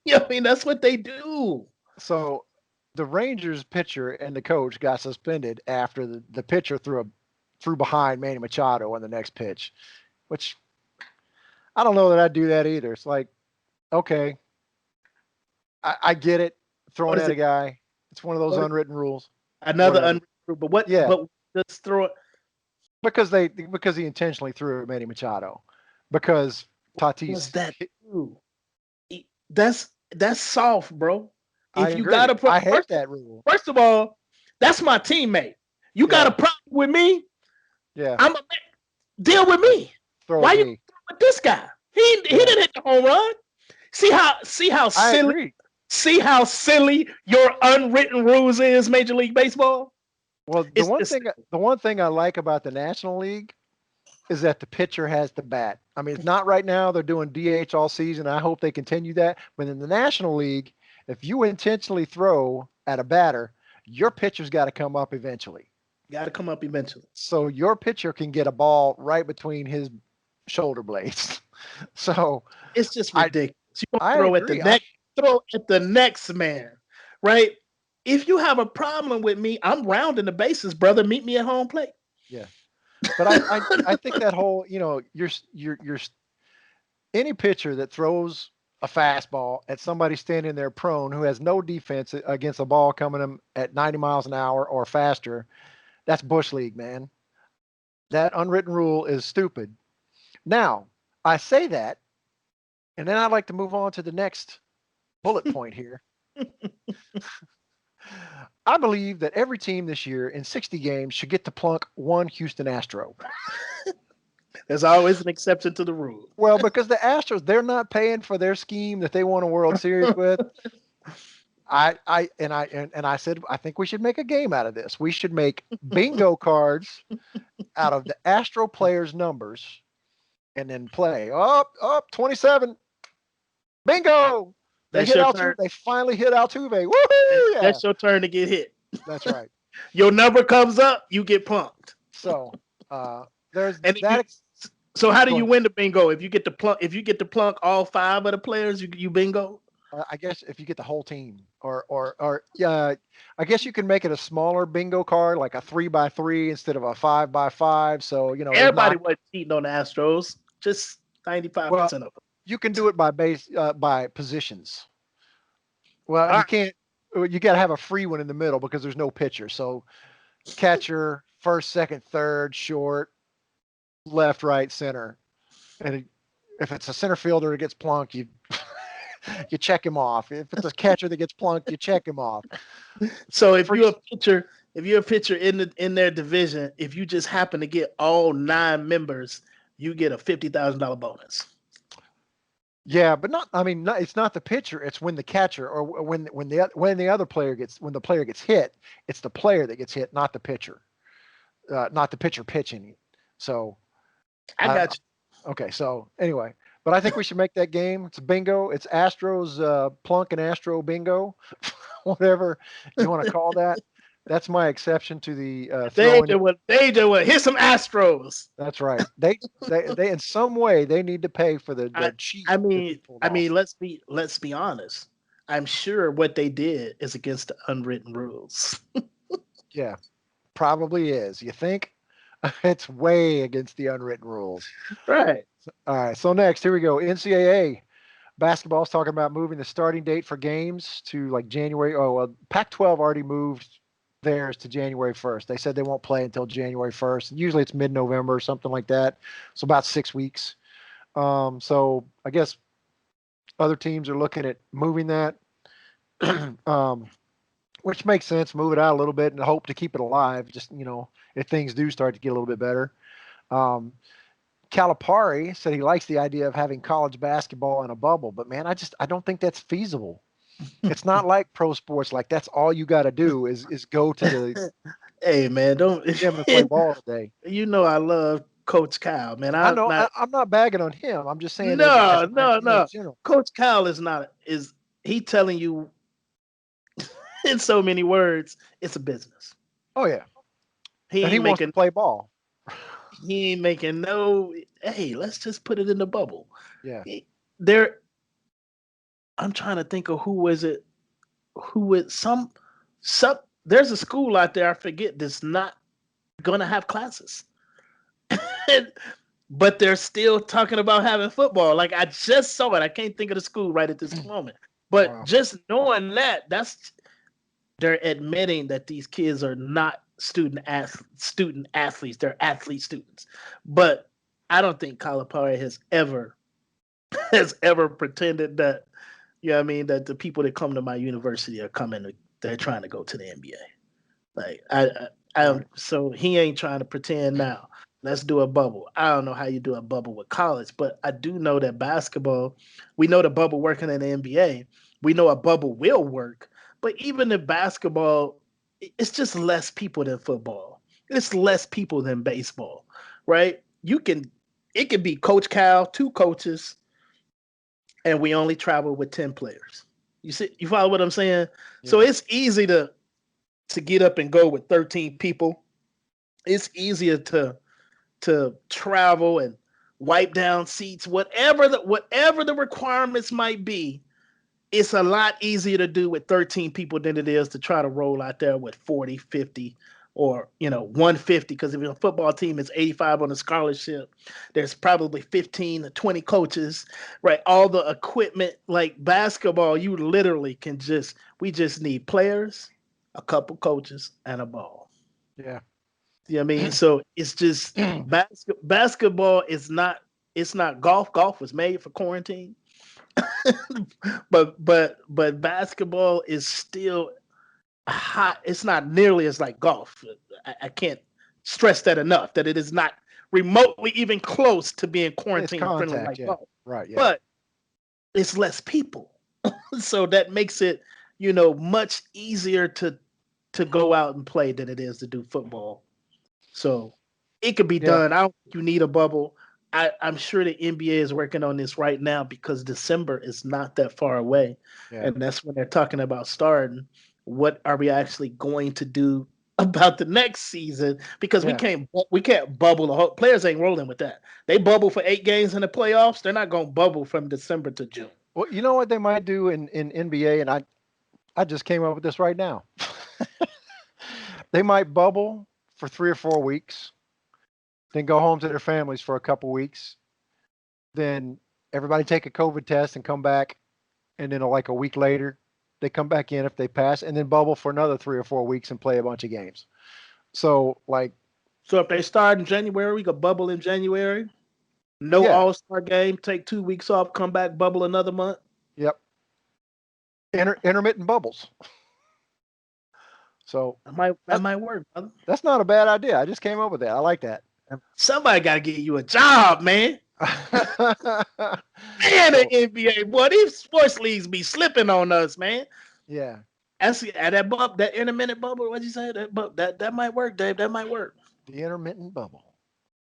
I mean, that's what they do. So the Rangers pitcher and the coach got suspended after the pitcher threw behind Manny Machado on the next pitch, which I don't know that I'd do that either. It's like, okay, I get it, What throwing is at a it? guy. It's one of those What is unwritten rules. another Whatever. unwritten rule? But what? Yeah, But just throw it. because he intentionally threw at Manny Machado, because Was Tatis. that true? That's soft, bro. I If you got agree. a I hate that rule. first of all, that's my teammate. You got a Yeah, problem with me? yeah. I'm a deal with Right. me. Throw Why at you me. with this guy? He Yeah, didn't hit the home run. I agree. See how silly your unwritten rules is, Major League Baseball. Well, It's just the one thing I like about the National League is that the pitcher has the bat. I mean, it's not right now. They're doing DH all season. I hope they continue that. But in the National League, if you intentionally throw at a batter, your pitcher's got to come up eventually. got to come up eventually. So your pitcher can get a ball right between his shoulder blades. So It's just I ridiculous. You want to I agree. throw at the next man, right? If you have a problem with me, I'm rounding the bases, brother. Meet me at home plate. Yeah. But I think that whole, you're any pitcher that throws a fastball at somebody standing there prone who has no defense against a ball coming at 90 miles an hour or faster, that's Bush League, man. That unwritten rule is stupid. Now, I say that, and then I'd like to move on to the next bullet point here. I believe that every team this year in 60 games should get to plunk one Houston Astro. There's always an exception to the rule. Well, because the Astros, they're not paying for their scheme that they won a World Series with. I said I think we should make a game out of this. We should make bingo cards out of the Astro players' numbers, and then play up 27. Bingo! They That's hit your Altuve. turn. They finally hit Altuve. Woohoo! Yeah, That's your turn to get hit. that's right. Your number comes up, you get punked. So there's And that. so how do Go you ahead. win the bingo? If you get to plunk all five of the players, you bingo. I guess if you get the whole team, or I guess you can make it a smaller bingo card, like a 3x3 instead of a 5x5. So there's Everybody not. was cheating on the Astros. Just Well, 95% of them. you can do it by positions. Well, All you right. can't. You got to have a free one in the middle because there's no pitcher. So catcher, first, second, third, short, left, right, center. And if it's a center fielder that gets plunked, you you check him off. If it's a catcher that gets plunked, you check him off. So For if you're a pitcher in their division, if you just happen to get all 9 members, you get a $50,000 bonus. Yeah, but not. I mean, it's not the pitcher. It's when the catcher or when the player gets hit. It's the player that gets hit, not the pitcher. Not the pitcher pitching. So I got you. okay. So anyway, but I think we should make that game. It's bingo. It's Astros plunk and Astro bingo, whatever you want to call that. That's my exception to the throwing. They do it. Here's some Astros. That's right. They in some way they need to pay for the cheat. I mean, let's be honest. I'm sure what they did is against the unwritten rules. Yeah, probably is. You think? It's way against the unwritten rules. Right. All right. So next, here we go. NCAA basketball is talking about moving the starting date for games to like January. Oh, well, Pac-12 already moved theirs to January 1st. They said they won't play until January 1st. Usually it's mid-November or something like that. So about 6 weeks. So I guess other teams are looking at moving that, which makes sense. Move it out a little bit and hope to keep it alive. Just, if things do start to get a little bit better. Calipari said he likes the idea of having college basketball in a bubble, but man, I don't think that's feasible. It's not like pro sports. Like that's all you got to do is go to the Hey man, don't gym and play ball today. You know I love Coach Kyle, man. I know I'm not bagging on him. I'm just saying as an idea no. in general. Coach Kyle is he telling you in so many words, it's a business. Oh yeah, He and he wants to play ball. He ain't making no. Hey, let's just put it in the bubble. Yeah, I'm trying to think of who was it. Who would some. There's a school out there I forget that's not gonna have classes, but they're still talking about having football. Like I just saw it. I can't think of the school right at this moment. But Wow. just knowing that, that's they're admitting that these kids are not student athletes. They're athlete students. But I don't think Calipari has ever pretended that that the people that come to my university are they're trying to go to the NBA. Like Right. so he ain't trying to pretend now. Let's do a bubble. I don't know how you do a bubble with college, but I do know that basketball, we know the bubble working in the NBA. We know a bubble will work, but even in basketball, it's just less people than football. It's less people than baseball, right? It can be Coach Cal, two coaches, and we only travel with 10 players. You follow what I'm saying? Yeah. So it's easy to get up and go with 13 people. It's easier to travel and wipe down seats, whatever the requirements might be. It's a lot easier to do with 13 people than it is to try to roll out there with 40, 50, or 150. Because if your football team is 85 on a scholarship, there's probably 15 to 20 coaches, right? All the equipment. Like basketball, you literally we just need players, a couple coaches, and a ball. Yeah. You know what I mean? So it's just basketball is not, it's not golf. Golf was made for quarantine. but basketball is still hot. It's not nearly as like golf. I can't stress that enough, that it is not remotely even close to being It's quarantine friendly contact. like Yeah. golf. Right. Yeah. But it's less people. So that makes it, much easier to go out and play than it is to do football. So it could be Yeah. done. I don't think you need a bubble. I'm sure the NBA is working on this right now because December is not that far away. Yeah. And that's when they're talking about starting. What are we actually going to do about the next season? Because Yeah. we can't bubble the whole, players ain't rolling with that. They bubble for 8 games in the playoffs. They're not gonna bubble from December to June. Well, you know what they might do in NBA, and I just came up with this right now. They might bubble for 3 or 4 weeks, then go home to their families for a couple weeks, then everybody take a COVID test and come back, and then like a week later, they come back in if they pass, and then bubble for another 3 or 4 weeks and play a bunch of games. So like, So if they start in January, we could bubble in January. No yeah, All-Star game, take 2 weeks off, come back, bubble another month. yep, intermittent bubbles. So That that, might work, brother. that's not a bad idea. I just came up with that. I like that. Somebody got to get you a job, man. Man, the So NBA, boy, these sports leagues be slipping on us, man. yeah, That's that intermittent bubble. What'd you say? That might work, Dave. That might work. the intermittent bubble.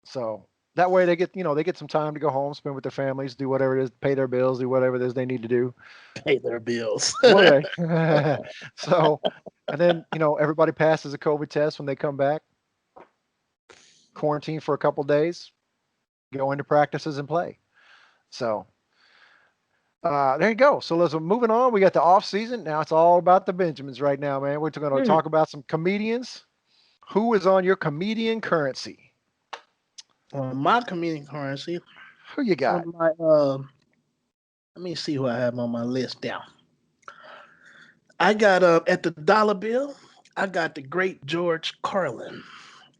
So that way they get some time to go home, spend with their families, do whatever it is, pay their bills, do whatever it is they need to do. Pay their bills. Well, they. So, and then everybody passes a COVID test when they come back, quarantine for a couple days, go into practices and play. So there you go. So let's moving on. We got the off season. Now it's all about the Benjamins right now, man. We're going to talk about some comedians. Who is on your comedian currency? On my comedian currency, Who you got? on my let me see who I have on my list now. I got at the dollar bill, I got the great George Carlin.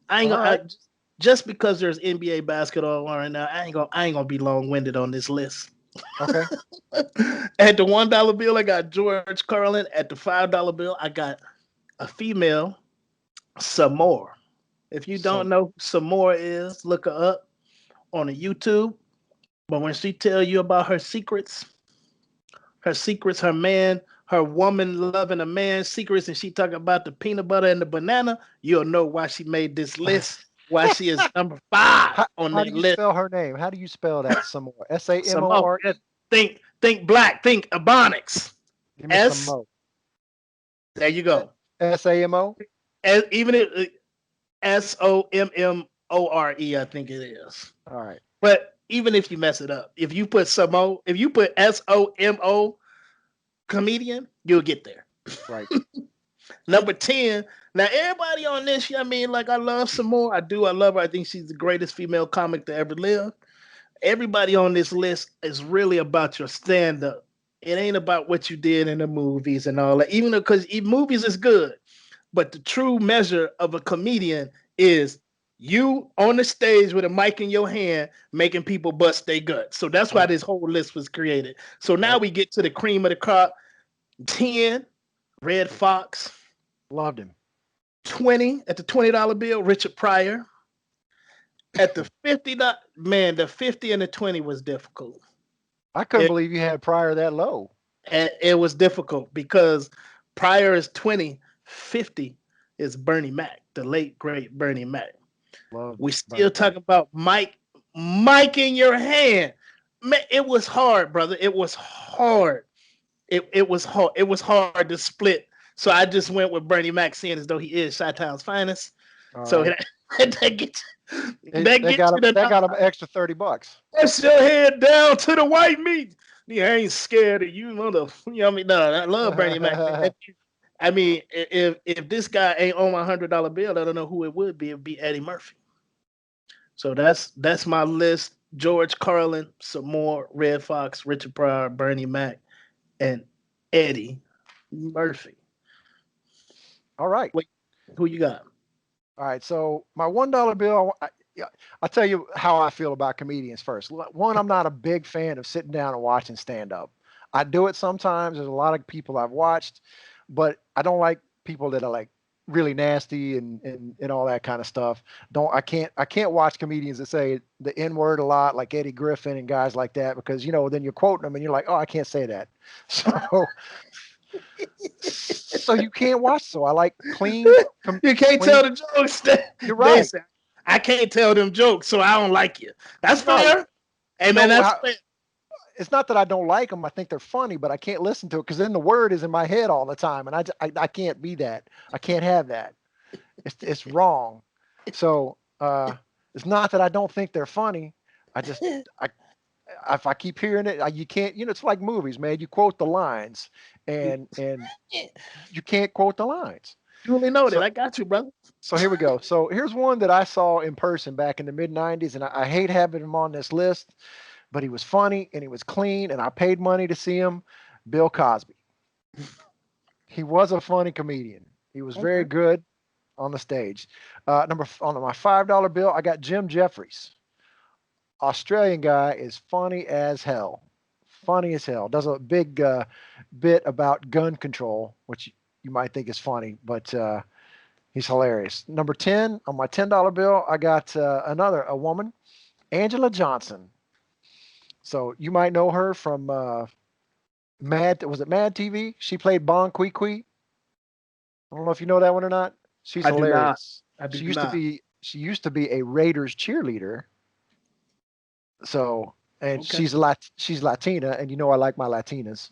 I ain't All gonna right. just because there's NBA basketball right now, I ain't gonna be long winded on this list. Okay. At the $1 bill, I got George Carlin. At the $5 bill, I got a female, Samore. If you don't So know who Samore is, look her up on the YouTube. But when she tell you about her man, her woman loving a man's secrets, and she talking about the peanut butter and the banana, you'll know why she made this list. Why she is number 5 on how that do you list. spell her name? How do you spell that? Some more. Samore. Samore. Think black. Think Ebonics. Give me some S. more. There you go. Samo. Even if Sommore, I think it is. All right. But even if you mess it up, if you put Somo, if you put Somo, comedian, you'll get there. Right. Number 10. Now, everybody on this, I mean, like, I love some more. I do. I love her. I think she's the greatest female comic to ever live. Everybody on this list is really about your stand up. It ain't about what you did in the movies and all that. Even though, because movies is good, but the true measure of a comedian is you on the stage with a mic in your hand making people bust their guts. So that's why this whole list was created. So now we get to the cream of the crop. 10, Red Fox. Loved him. 20 at the $20 bill, Richard Pryor. At the $50, man, the 50 and the 20 was difficult. I couldn't believe you had Pryor that low. And it was difficult because Pryor is 20, 50 is Bernie Mac, the late great Bernie Mac. We still talking about Mike in your hand. Man, it was hard, brother. It was hard. It was hard. It was hard to split. So I just went with Bernie Mac, seeing as though he is Chi-Town's finest. So that gets got him an extra $30. Press your head down to the white meat. I ain't scared of you, mother. You know what I mean? No, I love Bernie Mac. I mean, if this guy ain't on my $100 bill, I don't know who it would be. It'd be Eddie Murphy. So that's my list. George Carlin, some more, Red Fox, Richard Pryor, Bernie Mac, and Eddie Murphy. All right. Wait, who you got? All right. So my $1 bill, I'll tell you how I feel about comedians first. One, I'm not a big fan of sitting down and watching stand-up. I do it sometimes. There's a lot of people I've watched, but I don't like people that are like really nasty and all that kind of stuff. I can't watch comedians that say the N-word a lot, like Eddie Griffin and guys like that, because then you're quoting them and you're like, oh, I can't say that. So you can't watch. So I like clean. You can't tell the jokes. You're right. I can't tell them jokes, so I don't like you. That's fair. Hey, man, that's fair. It's not that I don't like them. I think they're funny, but I can't listen to it because then the word is in my head all the time, and I can't be that. I can't have that. It's wrong. So it's not that I don't think they're funny. If I keep hearing it, you can't. It's like movies, man. You quote the lines, and you can't quote the lines. Duly noted. I got you, brother. So here we go. So here's one that I saw in person back in the mid-'90s, and I hate having him on this list, but he was funny and he was clean, and I paid money to see him. Bill Cosby. He was a funny comedian. He was very good on the stage. On my $5 bill, I got Jim Jeffries. Australian guy, is funny as hell. Funny as hell. Does a big bit about gun control, which you might think is funny, but he's hilarious. Number 10 on my $10 bill, I got a woman, Angela Johnson. So you might know her from Mad TV? She played Bon Qui Qui. I don't know if you know that one or not. She's hilarious. She used to be a Raiders cheerleader. So, and she's Latina, and I like my Latinas.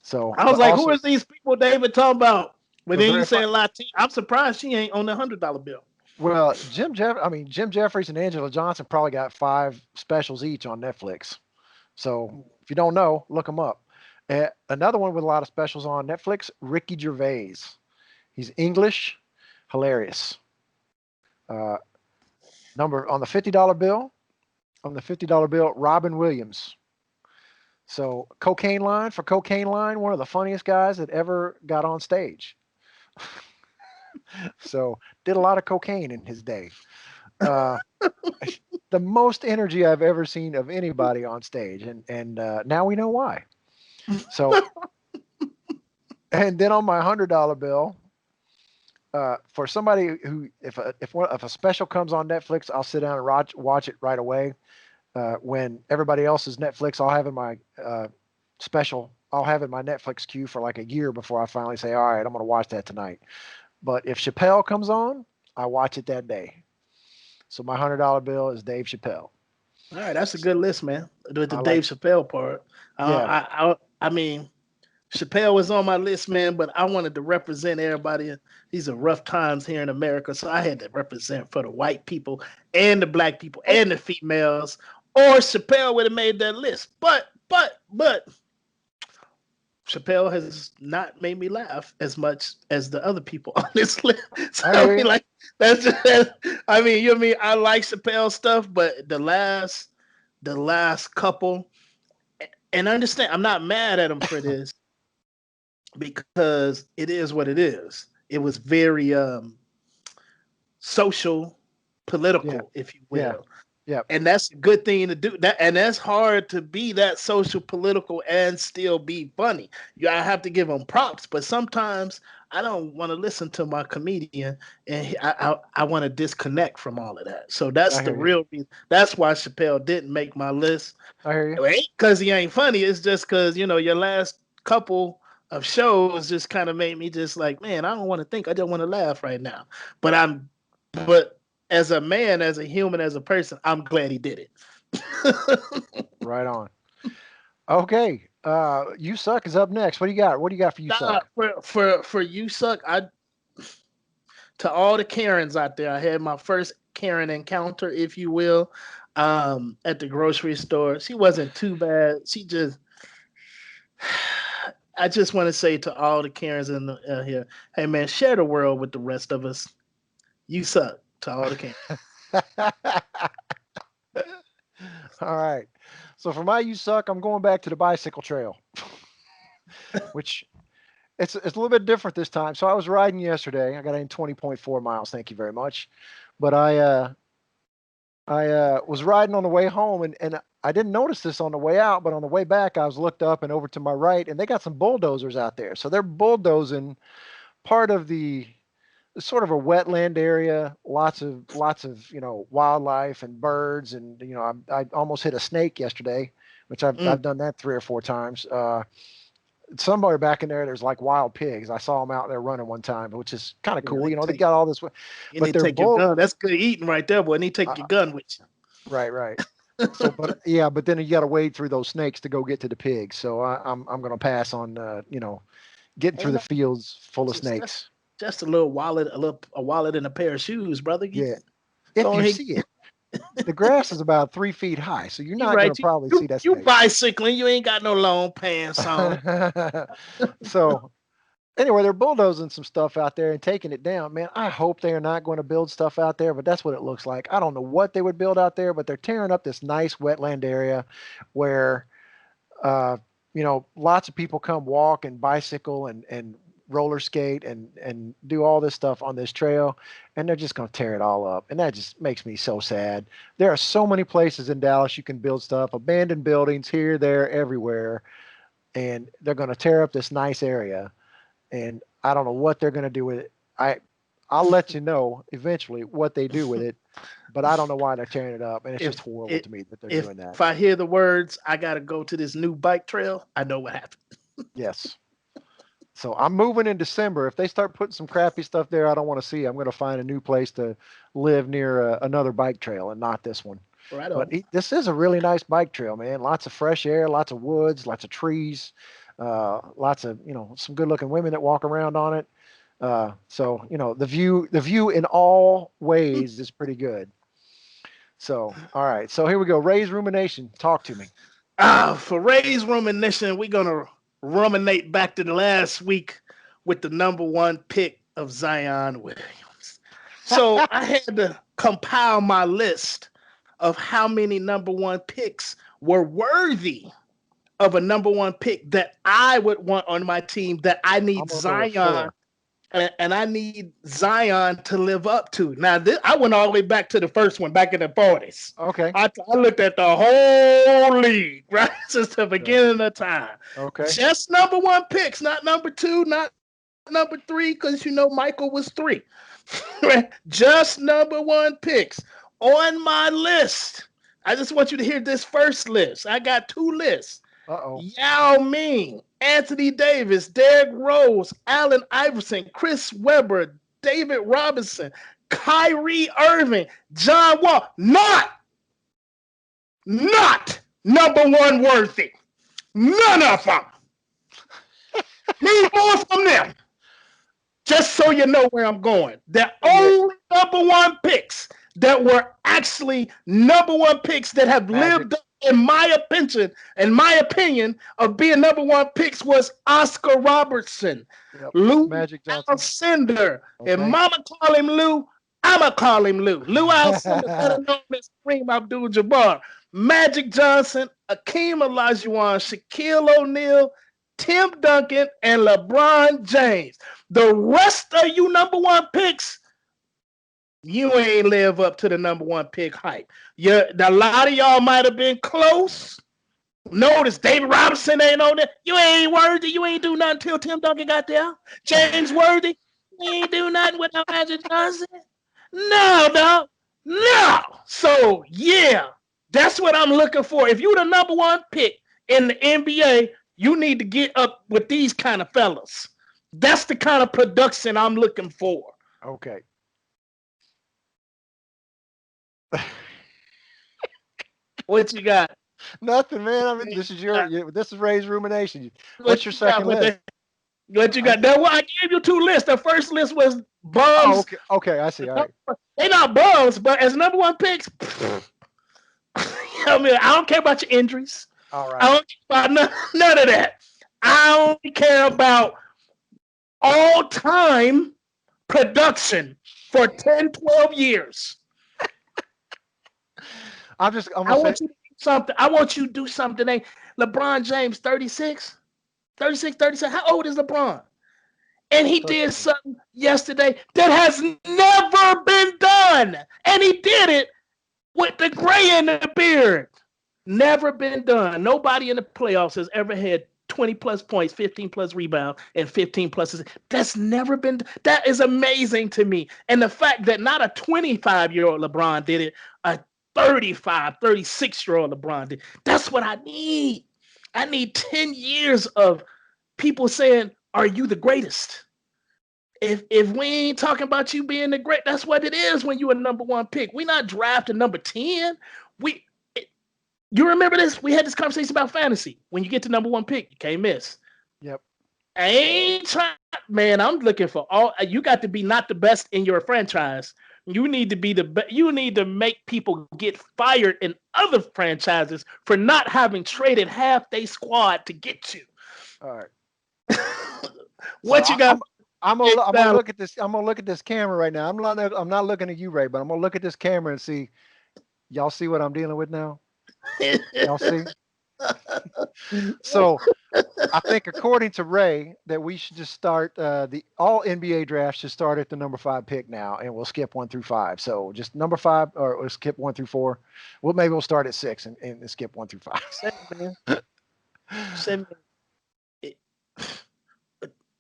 So I was like, who are these people David talking about? But then you say Latina. I'm surprised she ain't on the $100 bill. Well, Jim Jeffries and Angela Johnson probably got 5 specials each on Netflix. So if you don't know, look them up. Another one with a lot of specials on Netflix, Ricky Gervais. He's English, hilarious. Number on the $50 bill. On the $50 bill, Robin Williams. So Cocaine Line, one of the funniest guys that ever got on stage. So did a lot of cocaine in his day. The most energy I've ever seen of anybody on stage, and now we know why. So, and then on my $100 bill, for somebody who, if a special comes on Netflix, I'll sit down and watch it right away. When everybody else's Netflix, I'll have in my special. I'll have in my Netflix queue for like a year before I finally say, all right, I'm going to watch that tonight. But if Chappelle comes on, I watch it that day. So my $100 bill is Dave Chappelle. All right, that's a good list, man. With the Dave Chappelle part. I mean, Chappelle was on my list, man, but I wanted to represent everybody. These are rough times here in America, so I had to represent for the white people and the black people and the females, or Chappelle would have made that list. But Chappelle has not made me laugh as much as the other people on this list. So, I hear you. like that's just, I mean, you know what I mean? I like Chappelle stuff, but the last couple, and understand, I'm not mad at him for this because it is what it is. It was very social, Yeah. political, if you Yeah. will. Yeah. And that's a good thing to do. That and that's hard to be that social, political, and still be funny. I have to give him props, but sometimes I don't want to listen to my comedian, and I want to disconnect from all of that. So that's I the hear you. real reason. That's why Chappelle didn't make my list. I hear you. It ain't because he ain't funny. It's just because your last couple of shows just kind of made me just like, man, I don't want to think. I just want to laugh right now. But but as a man, as a human, as a person, I'm glad he did it. Right on. Okay. You suck is up next. What do you got? What do you got for you Nah, suck? for you suck. To all the Karens out there, I had my first Karen encounter, if you will, at the grocery store. She wasn't too bad. She just I just want to say to all the Karens in here, hey man, share the world with the rest of us. You suck. To all the Karens. All right. So for my you suck, I'm going back to the bicycle trail, which it's a little bit different this time. So I was riding yesterday. I got in 20.4 miles. Thank you very much. But I was riding on the way home, and I didn't notice this on the way out, but on the way back, I was looked up and over to my right, and they got some bulldozers out there. So they're bulldozing part of the sort of a wetland area, lots of wildlife and birds, and I almost hit a snake yesterday, which I've Mm, done that 3 or 4 times. Somewhere back in there, there's like wild pigs. I saw them out there running one time, which is kind of yeah, cool. They got all this, you but need to they're take your bull. gun. That's good eating right there, boy. You need to take Uh, your gun with right, right. So, but yeah, but then you got to wade through those snakes to go get to the pigs. So I'm going to pass on getting through you. the fields full of Just snakes. just a little wallet, a wallet and a pair of shoes, brother. You Yeah, if go you ahead. see it, the grass is about 3 feet high, so you're You not going right. to probably You see that you snake. bicycling. You ain't got no long pants on. So anyway, they're bulldozing some stuff out there and taking it down. Man, I hope they are not going to build stuff out there, but that's what it looks like. I don't know what they would build out there, but they're tearing up this nice wetland area where uh, lots of people come walk and bicycle and roller skate and do all this stuff on this trail, and they're just going to tear it all up, and that just makes me so sad. There are so many places in Dallas you can build stuff, abandoned buildings here, there, everywhere, and they're going to tear up this nice area, and I don't know what they're going to do with it. I'll let you know eventually what they do with it, but I don't know why they're tearing it up, and it's just If horrible it to me that they're if doing that. if I hear the words, I gotta go to this new bike trail. I know what happened. Yes. So I'm moving in December. If they start putting some crappy stuff there, I don't want to see. I'm going to find a new place to live near another bike trail and not this one. Right But on. this is a really nice bike trail, man. Lots of fresh air, lots of woods, lots of trees, lots of some good-looking women that walk around on it. So the view in all ways is pretty good. So all right, so here we go. Ray's rumination. Talk to me. For Ray's rumination, we're gonna ruminate back to the last week with the number one pick of Zion Williams. So I had to compile my list of how many number one picks were worthy of a number one pick that I would want on my team that I I'm need gonna go with Zion 4. and I need Zion to live up to. Now, I went all the way back to the first one, back in the 40s. Okay. I looked at the whole league, right, since the Yeah. beginning of time. Okay. Just number one picks, not number two, not number three, because Michael was three. Right? Just number one picks on my list. I just want you to hear this first list. I got two lists. Uh-oh. Yao Ming, Anthony Davis, Derrick Rose, Allen Iverson, Chris Webber, David Robinson, Kyrie Irving, John Wall. Not number one worthy. None of them. Need more from them. Just so you know where I'm going. The Yeah. only number one picks that were actually number one picks that have Magic. lived up in my opinion, of being number one picks was Oscar Robertson, Yep. Lou Magic Johnson. Alcindor. Okay. If Mama call him Lou, I'ma call him Lou. Lou Alcindor, better known as Kareem Abdul-Jabbar, Magic Johnson, Akeem Olajuwon, Shaquille O'Neal, Tim Duncan, and LeBron James. The rest of you number one picks, you ain't live up to the number one pick hype. A lot of y'all might have been close. Notice David Robinson ain't on there. You ain't worthy. You ain't do nothing until Tim Duncan got there. James Worthy, you ain't do nothing without Magic Johnson. No. So, yeah, that's what I'm looking for. If you're the number one pick in the NBA, you need to get up with these kind of fellas. That's the kind of production I'm looking for. Okay. What you got? Nothing, man. I mean, this is Ray's rumination. What's your second list? What you got? I gave you two lists. The first list was bums. Oh, okay. I see. All right. They're not bums, but as number one picks, I mean, I don't care about your injuries. All right. I don't care about none of that. I only care about all-time production for 10, 12 years. I want you to do something. I want you to do something. LeBron James, 36, 37. How old is LeBron? And he did something yesterday that has never been done. And he did it with the gray in the beard. Never been done. Nobody in the playoffs has ever had 20 plus points, 15 plus rebounds, and 15 plus. That's never been. That is amazing to me. And the fact that not a 25-year-old LeBron did it, a 35, 36-year-old LeBron did. That's what I need. I need 10 years of people saying, are you the greatest? If we ain't talking about you being the great, that's what it is when you're a number one pick. We're not drafting number 10. You remember this? We had this conversation about fantasy. When you get to number one pick, you can't miss. Yep. I ain't trying, man. I'm looking for you got to be not the best in your franchise. You need to be the best. You need to make people get fired in other franchises for not having traded half their squad to get you. All right. What you got? I'm gonna look at this. I'm gonna look at this camera right now. I'm not looking at you, Ray, but I'm gonna look at this camera and see. Y'all see what I'm dealing with now? Y'all see? So I think, according to Ray, that we should just start the all NBA drafts should start at the number 5 pick now, and we'll skip 1 through 5. So just number 5, or we'll skip 1 through 4. Well, maybe we'll start at 6 and skip 1 through 5. Seven.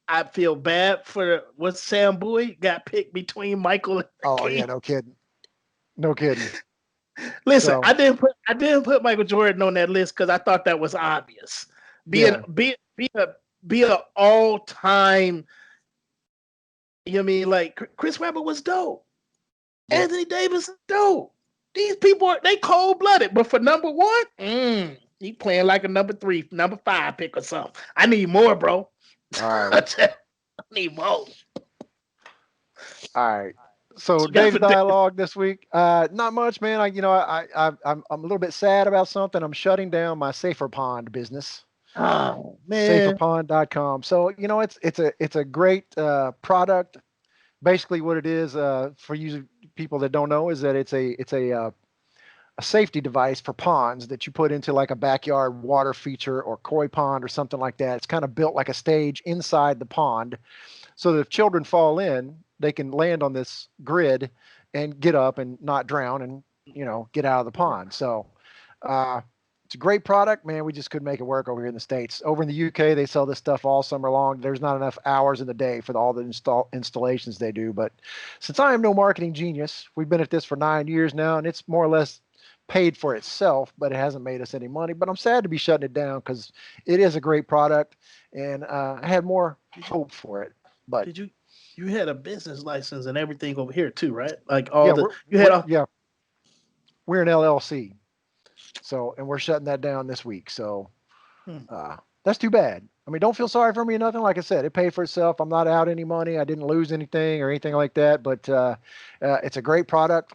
I feel bad for what Sam Bowie got picked between Michael and King. Yeah, no kidding. Listen, I didn't put Michael Jordan on that list because I thought that was obvious. Be an all-time. You know what I mean? Like Chris Webber was dope. Yeah. Anthony Davis is dope. These people they cold-blooded, but for number 1, he playing like a number 3, number 5 pick or something. I need more, bro. All right. I need more. All right. So Dave's dialogue this week, not much, man. I'm a little bit sad about something. I'm shutting down my Safer Pond business. Oh man, saferpond.com. So it's a great product. Basically, what it is for you people that don't know is that it's a safety device for ponds that you put into like a backyard water feature or koi pond or something like that. It's kind of built like a stage inside the pond, so that if children fall in, they can land on this grid and get up and not drown and, get out of the pond. So it's a great product, man. We just couldn't make it work over here in the States. Over in the UK, they sell this stuff all summer long. There's not enough hours in the day for all the installations they do. But since I am no marketing genius, we've been at this for 9 years now, and it's more or less paid for itself, but it hasn't made us any money. But I'm sad to be shutting it down because it is a great product, and I had more hope for it. But did you had a business license and everything over here too, right? Like we're an LLC, so, and we're shutting that down this week. So that's too bad. I mean, don't feel sorry for me or nothing. Like I said, it paid for itself. I'm not out any money. I didn't lose anything or anything like that. But it's a great product,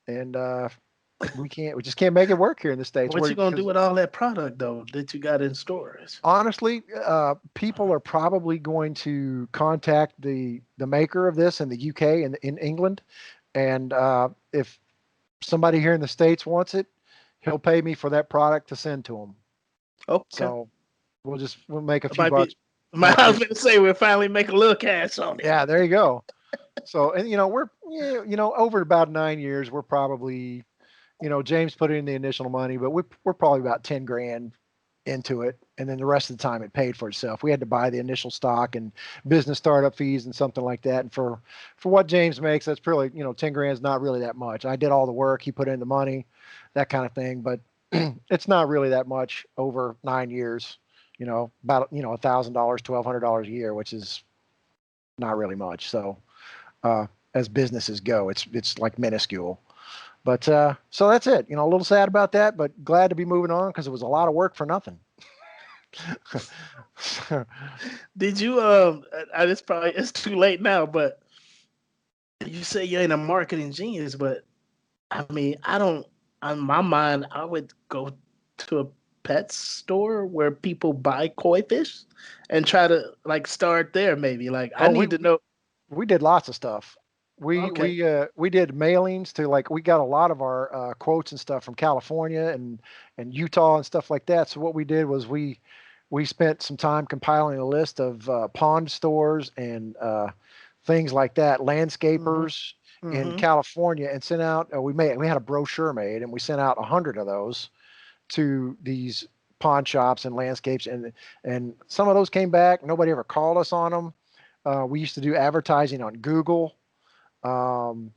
and We just can't make it work here in the States. What you gonna do with all that product though that you got in stores? Honestly, people are probably going to contact the maker of this in the UK and in England, and if somebody here in the States wants it, he'll pay me for that product to send to them. Okay. So we'll make a few Might bucks. I was going to say we'll finally make a little cash on it. Yeah, there you go. So, and we're over about 9 years, we're probably, James put in the initial money, but we're probably about 10 grand into it, and then the rest of the time it paid for itself. We had to buy the initial stock and business startup fees and something like that. And for what James makes, that's probably 10 grand is not really that much. I did all the work, he put in the money, that kind of thing, but it's not really that much over 9 years. About $1,000, $1,200 a year, which is not really much. So as businesses go, it's like minuscule. But so that's it. A little sad about that, but glad to be moving on because it was a lot of work for nothing. Did you it's too late now, but you say you ain't a marketing genius, but I mean, in my mind, I would go to a pet store where people buy koi fish and try to start there maybe. I need to know. We did lots of stuff. We did mailings to we got a lot of our quotes and stuff from California and Utah and stuff like that. So what we did was we spent some time compiling a list of pond stores and things like that, landscapers in California, and sent out. We had a brochure made, and we sent out 100 of those to these pond shops and landscapes, and some of those came back. Nobody ever called us on them. We used to do advertising on Google. Man,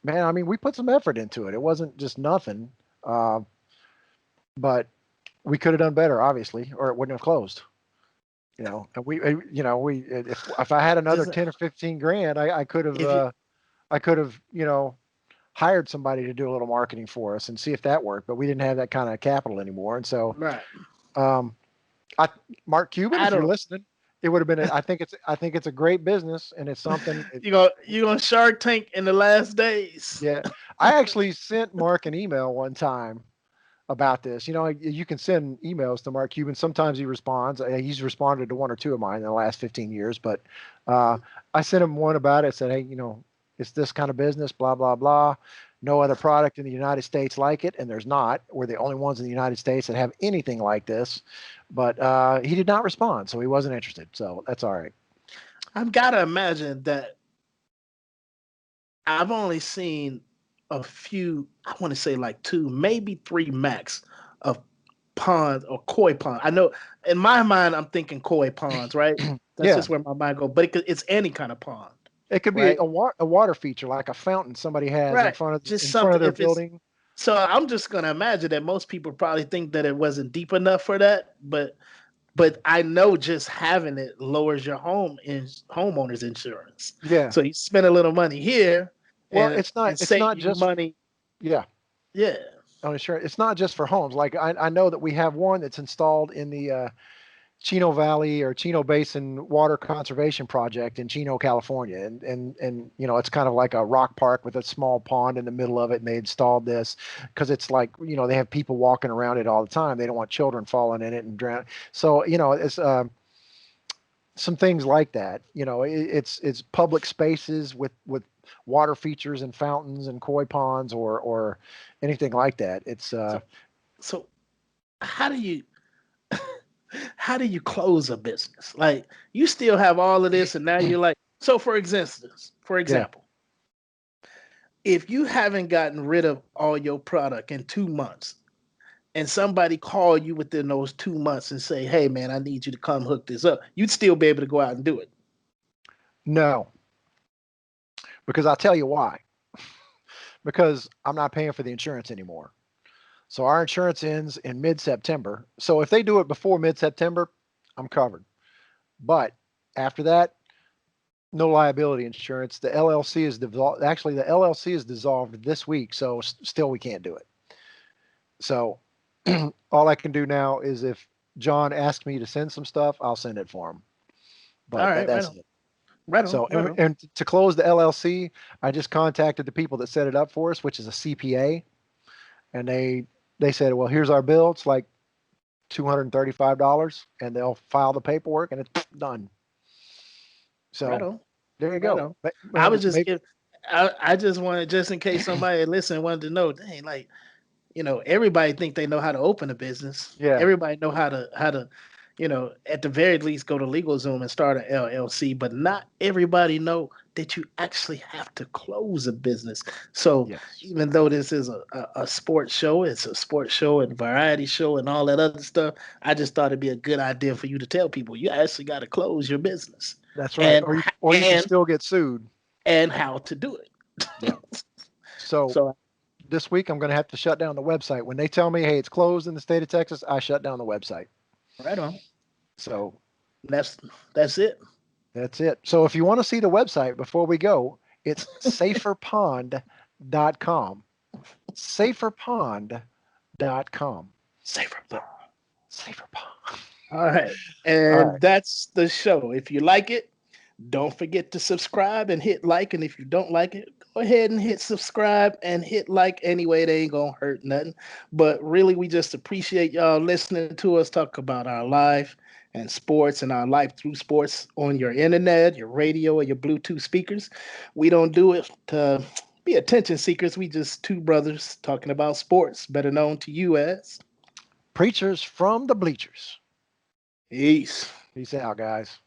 I mean, we put some effort into it. It wasn't just nothing, but we could have done better, obviously, or it wouldn't have closed. And if I had another 10 or 15 grand, I could have, hired somebody to do a little marketing for us and see if that worked. But we didn't have that kind of capital anymore, and so, right. Mark Cuban, if you're listening. It would have been. I think it's a great business, and it's something. You're gonna Shark Tank in the last days. Yeah, I actually sent Mark an email one time about this. You can send emails to Mark Cuban. Sometimes he responds. He's responded to one or two of mine in the last 15 years. But I sent him one about it. Said, hey, it's this kind of business. Blah blah blah. No other product in the United States like it, and there's not. We're the only ones in the United States that have anything like this. But he did not respond, so he wasn't interested. So that's all right. I've got to imagine that I've only seen a few, I want to say 2, maybe 3 max of ponds or koi ponds. I know in my mind, I'm thinking koi ponds, right? That's just where my mind goes. But it's any kind of pond. It could be a water feature, like a fountain somebody has in front of their building. So I'm just going to imagine that most people probably think that it wasn't deep enough for that. But I know just having it lowers your homeowner's insurance. Yeah. So you spend a little money here. Well, it's not just money. Yeah. Yeah. On insurance. It's not just for homes. Like I know that we have one that's installed in the Chino Valley or Chino Basin Water Conservation Project in Chino, California. And it's kind of like a rock park with a small pond in the middle of it. And they installed this because it's they have people walking around it all the time. They don't want children falling in it and drowning. So, it's some things like that. It's public spaces with water features and fountains and koi ponds or anything like that. It's so how do you close a business? You still have all of this, and now you're so for example, if you haven't gotten rid of all your product in 2 months and somebody call you within those 2 months and say, hey man, I need you to come hook this up, you'd still be able to go out and do it? No, because I'll tell you why. Because I'm not paying for the insurance anymore. So our insurance ends in mid-September. So if they do it before mid-September, I'm covered. But after that, no liability insurance. The LLC is dissolved. Actually, the LLC is dissolved this week, so still we can't do it. So all I can do now is if John asks me to send some stuff, I'll send it for him. But all right, that's it. Right so, on. And to close the LLC, I just contacted the people that set it up for us, which is a CPA. and they said, well, here's our bill. It's like $235, and they'll file the paperwork, and it's done. Right So on. there you Right go. on. I was just give. I just wanted, just in case somebody listening wanted to know, dang, like, everybody think they know how to open a business. Yeah. Everybody know how to, at the very least go to LegalZoom and start an LLC, but not everybody know that you actually have to close a business. So Yes. even though this is a sports show, it's a sports show and variety show and all that other stuff, I just thought it'd be a good idea for you to tell people you actually got to close your business. That's right. And Or you can and still get sued. and how to do it. Yeah. So So this week I'm going to have to shut down the website. When they tell me, hey, it's closed in the state of Texas, I shut down the website. right on. So That's that's it. that's it. So if you want to see the website before we go, it's saferpond.com. Saferpond.com. Safer. So, Safer Pond. All right. All And right. that's the show. If you like it, don't forget to subscribe and hit like. And if you don't like it, go ahead and hit subscribe and hit like anyway. It ain't going to hurt nothing. But really, we just appreciate y'all listening to us talk about our life and sports and our life through sports on your internet, your radio, or your Bluetooth speakers. We don't do it to be attention seekers. We just two brothers talking about sports, better known to you as Preachers from the bleachers. Peace. Peace out, guys.